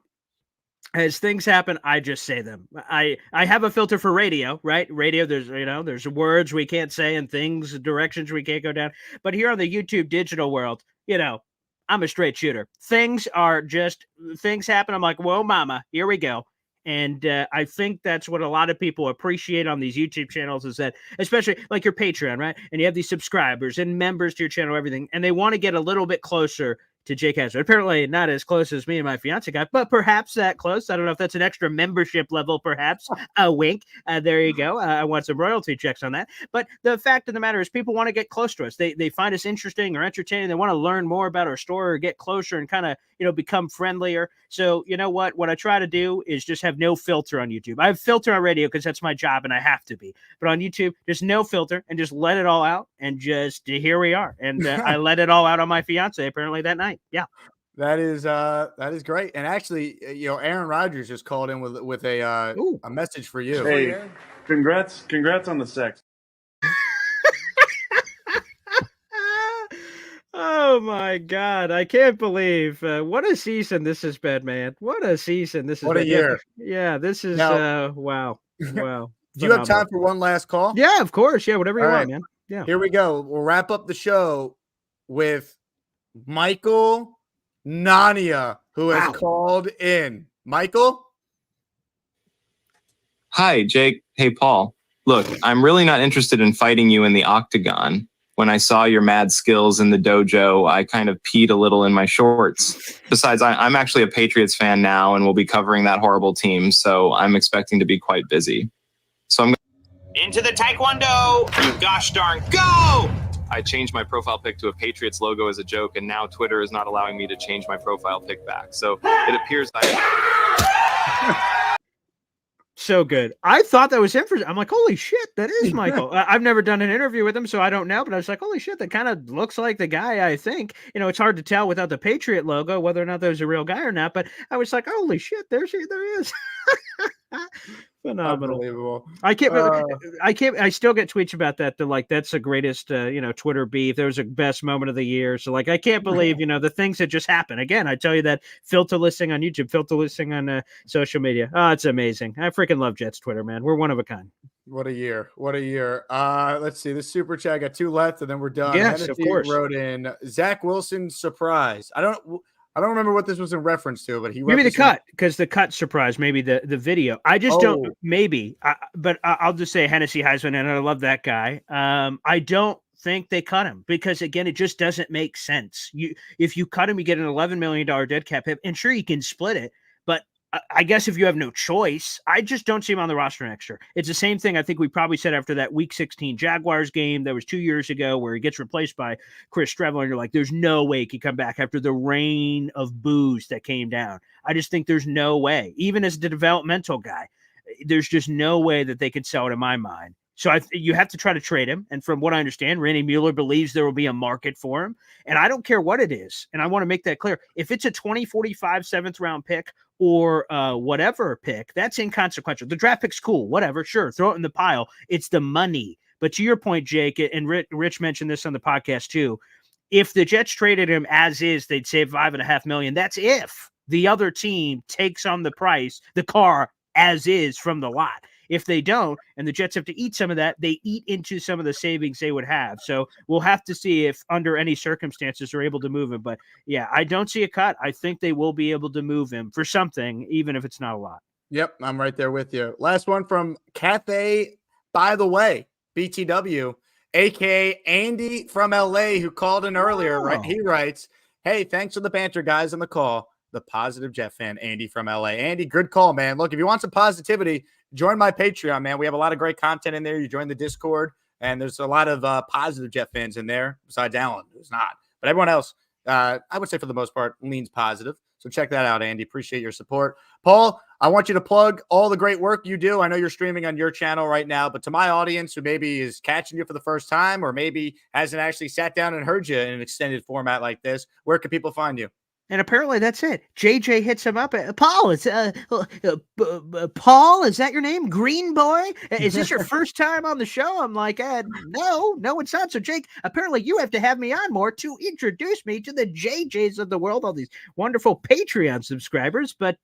As things happen, I just say them. I have a filter for radio, right? Radio, there's words we can't say and things, directions we can't go down. But here on the YouTube digital world, I'm a straight shooter. Things happen. I'm like, whoa, mama, here we go. And I think that's what a lot of people appreciate on these YouTube channels is that, especially like your Patreon, right? And you have these subscribers and members to your channel, everything, and they want to get a little bit closer to Jake Asman. Apparently not as close as me and my fiance got, but perhaps that close. I don't know if that's an extra membership level, perhaps. A wink. There you go. I want some royalty checks on that. But the fact of the matter is people want to get close to us. They find us interesting or entertaining. They want to learn more about our story or get closer and kind of, become friendlier. So you know what? What I try to do is just have no filter on YouTube. I have filter on radio because that's my job and I have to be. But on YouTube, just no filter and just let it all out. And just here we are. And I let it all out on my fiance apparently that night. Yeah. That is great. And actually, Aaron Rodgers just called in with a message for you. Hey, congrats on the sex. Oh my God. I can't believe what a season this has been, man. What a season this has been. What a year. Yeah, this is now, wow. Wow. Do you have time for one last call? Yeah, of course. Yeah, whatever you All want, right. man. Yeah. Here we go. We'll wrap up the show with Michael Nania, who has called in. Michael? Hi, Jake. Hey, Paul. Look, I'm really not interested in fighting you in the octagon. When I saw your mad skills in the dojo, I kind of peed a little in my shorts. Besides, I'm actually a Patriots fan now and will be covering that horrible team, so I'm expecting to be quite busy. So I'm Into the Taekwondo! You gosh darn go! I changed my profile pic to a Patriots logo as a joke, and now Twitter is not allowing me to change my profile pic back. So it appears So good. I thought that was him. I'm like, holy shit, that is Michael. I've never done an interview with him, so I don't know. But I was like, holy shit, that kind of looks like the guy. I think it's hard to tell without the Patriot logo whether or not that was a real guy or not. But I was like, holy shit, there he is. Phenomenal. Unbelievable. I still get tweets about that. They're like, that's the greatest, Twitter beef. There was a best moment of the year. So like, I can't believe, the things that just happen. Again, I tell you that filter listing on YouTube, filter listing on social media. Oh, it's amazing. I freaking love Jets Twitter, man. We're one of a kind. What a year. What a year. Let's see. This super chat, I got 2 left and then we're done. Yes, of course. Wrote in Zach Wilson surprise. I don't remember what this was in reference to, but he maybe the cut, because the cut surprised, maybe the video. I just don't, maybe, but I'll just say Hennessy Heisman, and I love that guy. I don't think they cut him because, again, it just doesn't make sense. If you cut him, you get an $11 million dead cap hit, and sure, you can split it, but I guess if you have no choice, I just don't see him on the roster next year. It's the same thing I think we probably said after that Week 16 Jaguars game that was 2 years ago where he gets replaced by Chris Streveler, and you're like, there's no way he can come back after the rain of boos that came down. I just think there's no way. Even as the developmental guy, there's just no way that they could sell it in my mind. So you have to try to trade him. And from what I understand, Randy Mueller believes there will be a market for him. And I don't care what it is. And I want to make that clear. If it's a 2045 7th round pick or whatever pick, that's inconsequential. The draft pick's cool, whatever, sure, throw it in the pile. It's the money. But to your point, Jake, and Rich mentioned this on the podcast too, if the Jets traded him as is, they'd save $5.5 million. That's if the other team takes on the price, the car as is from the lot. If they don't, and the Jets have to eat some of that, they eat into some of the savings they would have. So we'll have to see if under any circumstances they're able to move him. But yeah, I don't see a cut. I think they will be able to move him for something, even if it's not a lot. Yep, I'm right there with you. Last one from Cathay, by the way, BTW, aka Andy from LA, who called in earlier. Right? He writes, "Hey, thanks for the banter, guys, on the call. The positive Jet fan, Andy from LA. Andy, good call, man. Look, if you want some positivity, join my Patreon, man. We have a lot of great content in there. You join the Discord, and there's a lot of positive Jet fans in there, besides Alan, who's not. But everyone else, I would say for the most part, leans positive. So check that out, Andy. Appreciate your support. Paul, I want you to plug all the great work you do. I know you're streaming on your channel right now, but to my audience who maybe is catching you for the first time or maybe hasn't actually sat down and heard you in an extended format like this, where can people find you? And apparently that's it. JJ hits him up. Paul, it's Paul. Is that your name? Green Boy? Is this your first time on the show? I'm like, no, it's not. So Jake, apparently you have to have me on more to introduce me to the JJs of the world, all these wonderful Patreon subscribers. But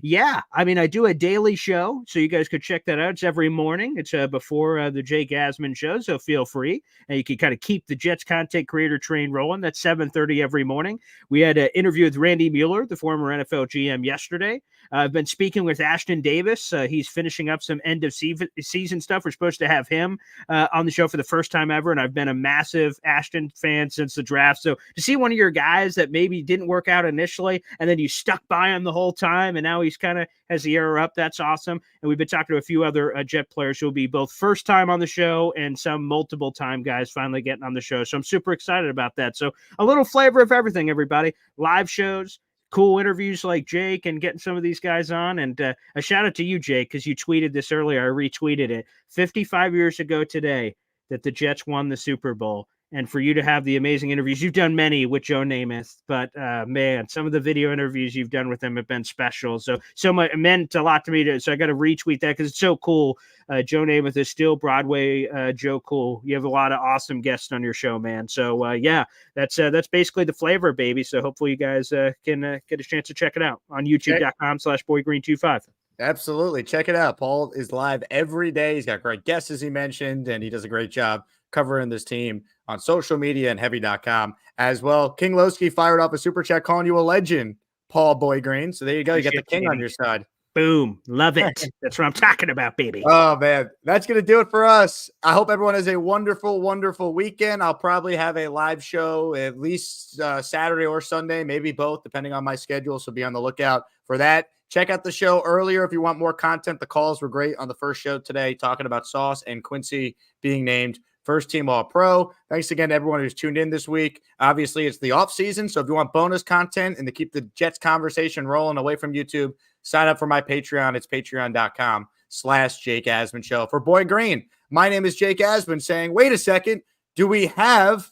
yeah, I mean, I do a daily show, so you guys could check that out. It's every morning. It's before the Jake Asman show, so feel free. And you can kind of keep the Jets content creator train rolling. That's 7:30 every morning. We had an interview with Randy Mueller, the former NFL GM, yesterday. I've been speaking with Ashton Davis. He's finishing up some end of season stuff. We're supposed to have him on the show for the first time ever, and I've been a massive Ashton fan since the draft. So to see one of your guys that maybe didn't work out initially, and then you stuck by him the whole time, and now he's kind of has the air up, that's awesome. And we've been talking to a few other Jet players who will be both first time on the show and some multiple time guys finally getting on the show. So I'm super excited about that. So a little flavor of everything, everybody. Live shows, cool interviews like Jake, and getting some of these guys on. And a shout out to you, Jake, because you tweeted this earlier. I retweeted it. 55 years ago today that the Jets won the Super Bowl. And for you to have the amazing interviews, you've done many with Joe Namath, but man, some of the video interviews you've done with him have been special. So much, it meant a lot to me. So I got to retweet that because it's so cool. Joe Namath is still Broadway Joe Cool. You have a lot of awesome guests on your show, man. So yeah, that's basically the flavor, baby. So hopefully you guys can get a chance to check it out on youtube.com/boygreen25. Absolutely. Check it out. Paul is live every day. He's got great guests, as he mentioned, and he does a great job covering this team on social media and heavy.com as well. King Lowski fired off a super chat calling you a legend, Paul Boy Green. So there you go. You got the king on your side. Boom. Love it. That's what I'm talking about, baby. Oh, man. That's going to do it for us. I hope everyone has a wonderful, wonderful weekend. I'll probably have a live show at least Saturday or Sunday, maybe both, depending on my schedule. So be on the lookout for that. Check out the show earlier if you want more content. The calls were great on the first show today, talking about Sauce and Quincy being named first team All-Pro. Thanks again to everyone who's tuned in this week. Obviously, it's the off season, so if you want bonus content and to keep the Jets conversation rolling away from YouTube, sign up for my Patreon. It's patreon.com YouTube.com/Jake Asman Show. For Boy Green, my name is Jake Asman saying, wait a second, do we have,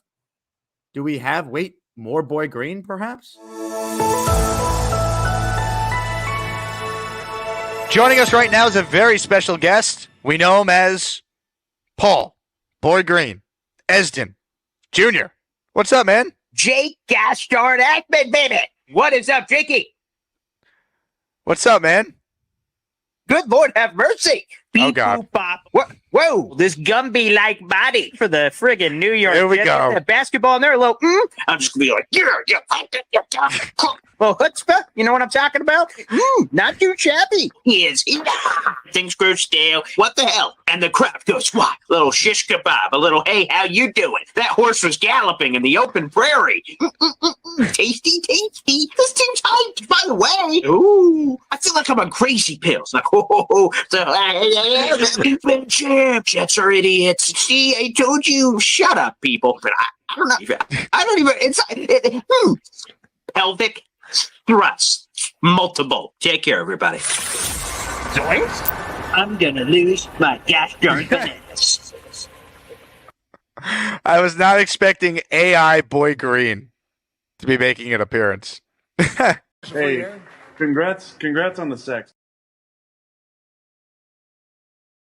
more Boy Green perhaps? Joining us right now is a very special guest. We know him as Paul Boy Green Esden Jr. What's up, man? Jake gosh darn Asman, baby. What is up, Jakey? What's up, man? Good Lord have mercy. Oh, God. Pop. Whoa, this Gumby-like body for the friggin' New York Here we Jets. go. That basketball in there, a little, I'm just going to be like, yeah. Well, chutzpah, you know what I'm talking about? Not too shabby. Yes, things grow stale. What the hell? And the crowd goes, what? Little shish kebab, a little, hey, how you doing? That horse was galloping in the open prairie. Tasty. This team's hyped, by the way. Ooh, I feel like I'm on crazy pills. Like, so, champ, Jets are idiots. See, I told you. Shut up, people. But I don't even, pelvic thrust. Multiple. Take care, everybody. Zoinks. I'm gonna lose my gosh darn bananas. I was not expecting AI Boy Green to be making an appearance. Hey, congrats on the sex.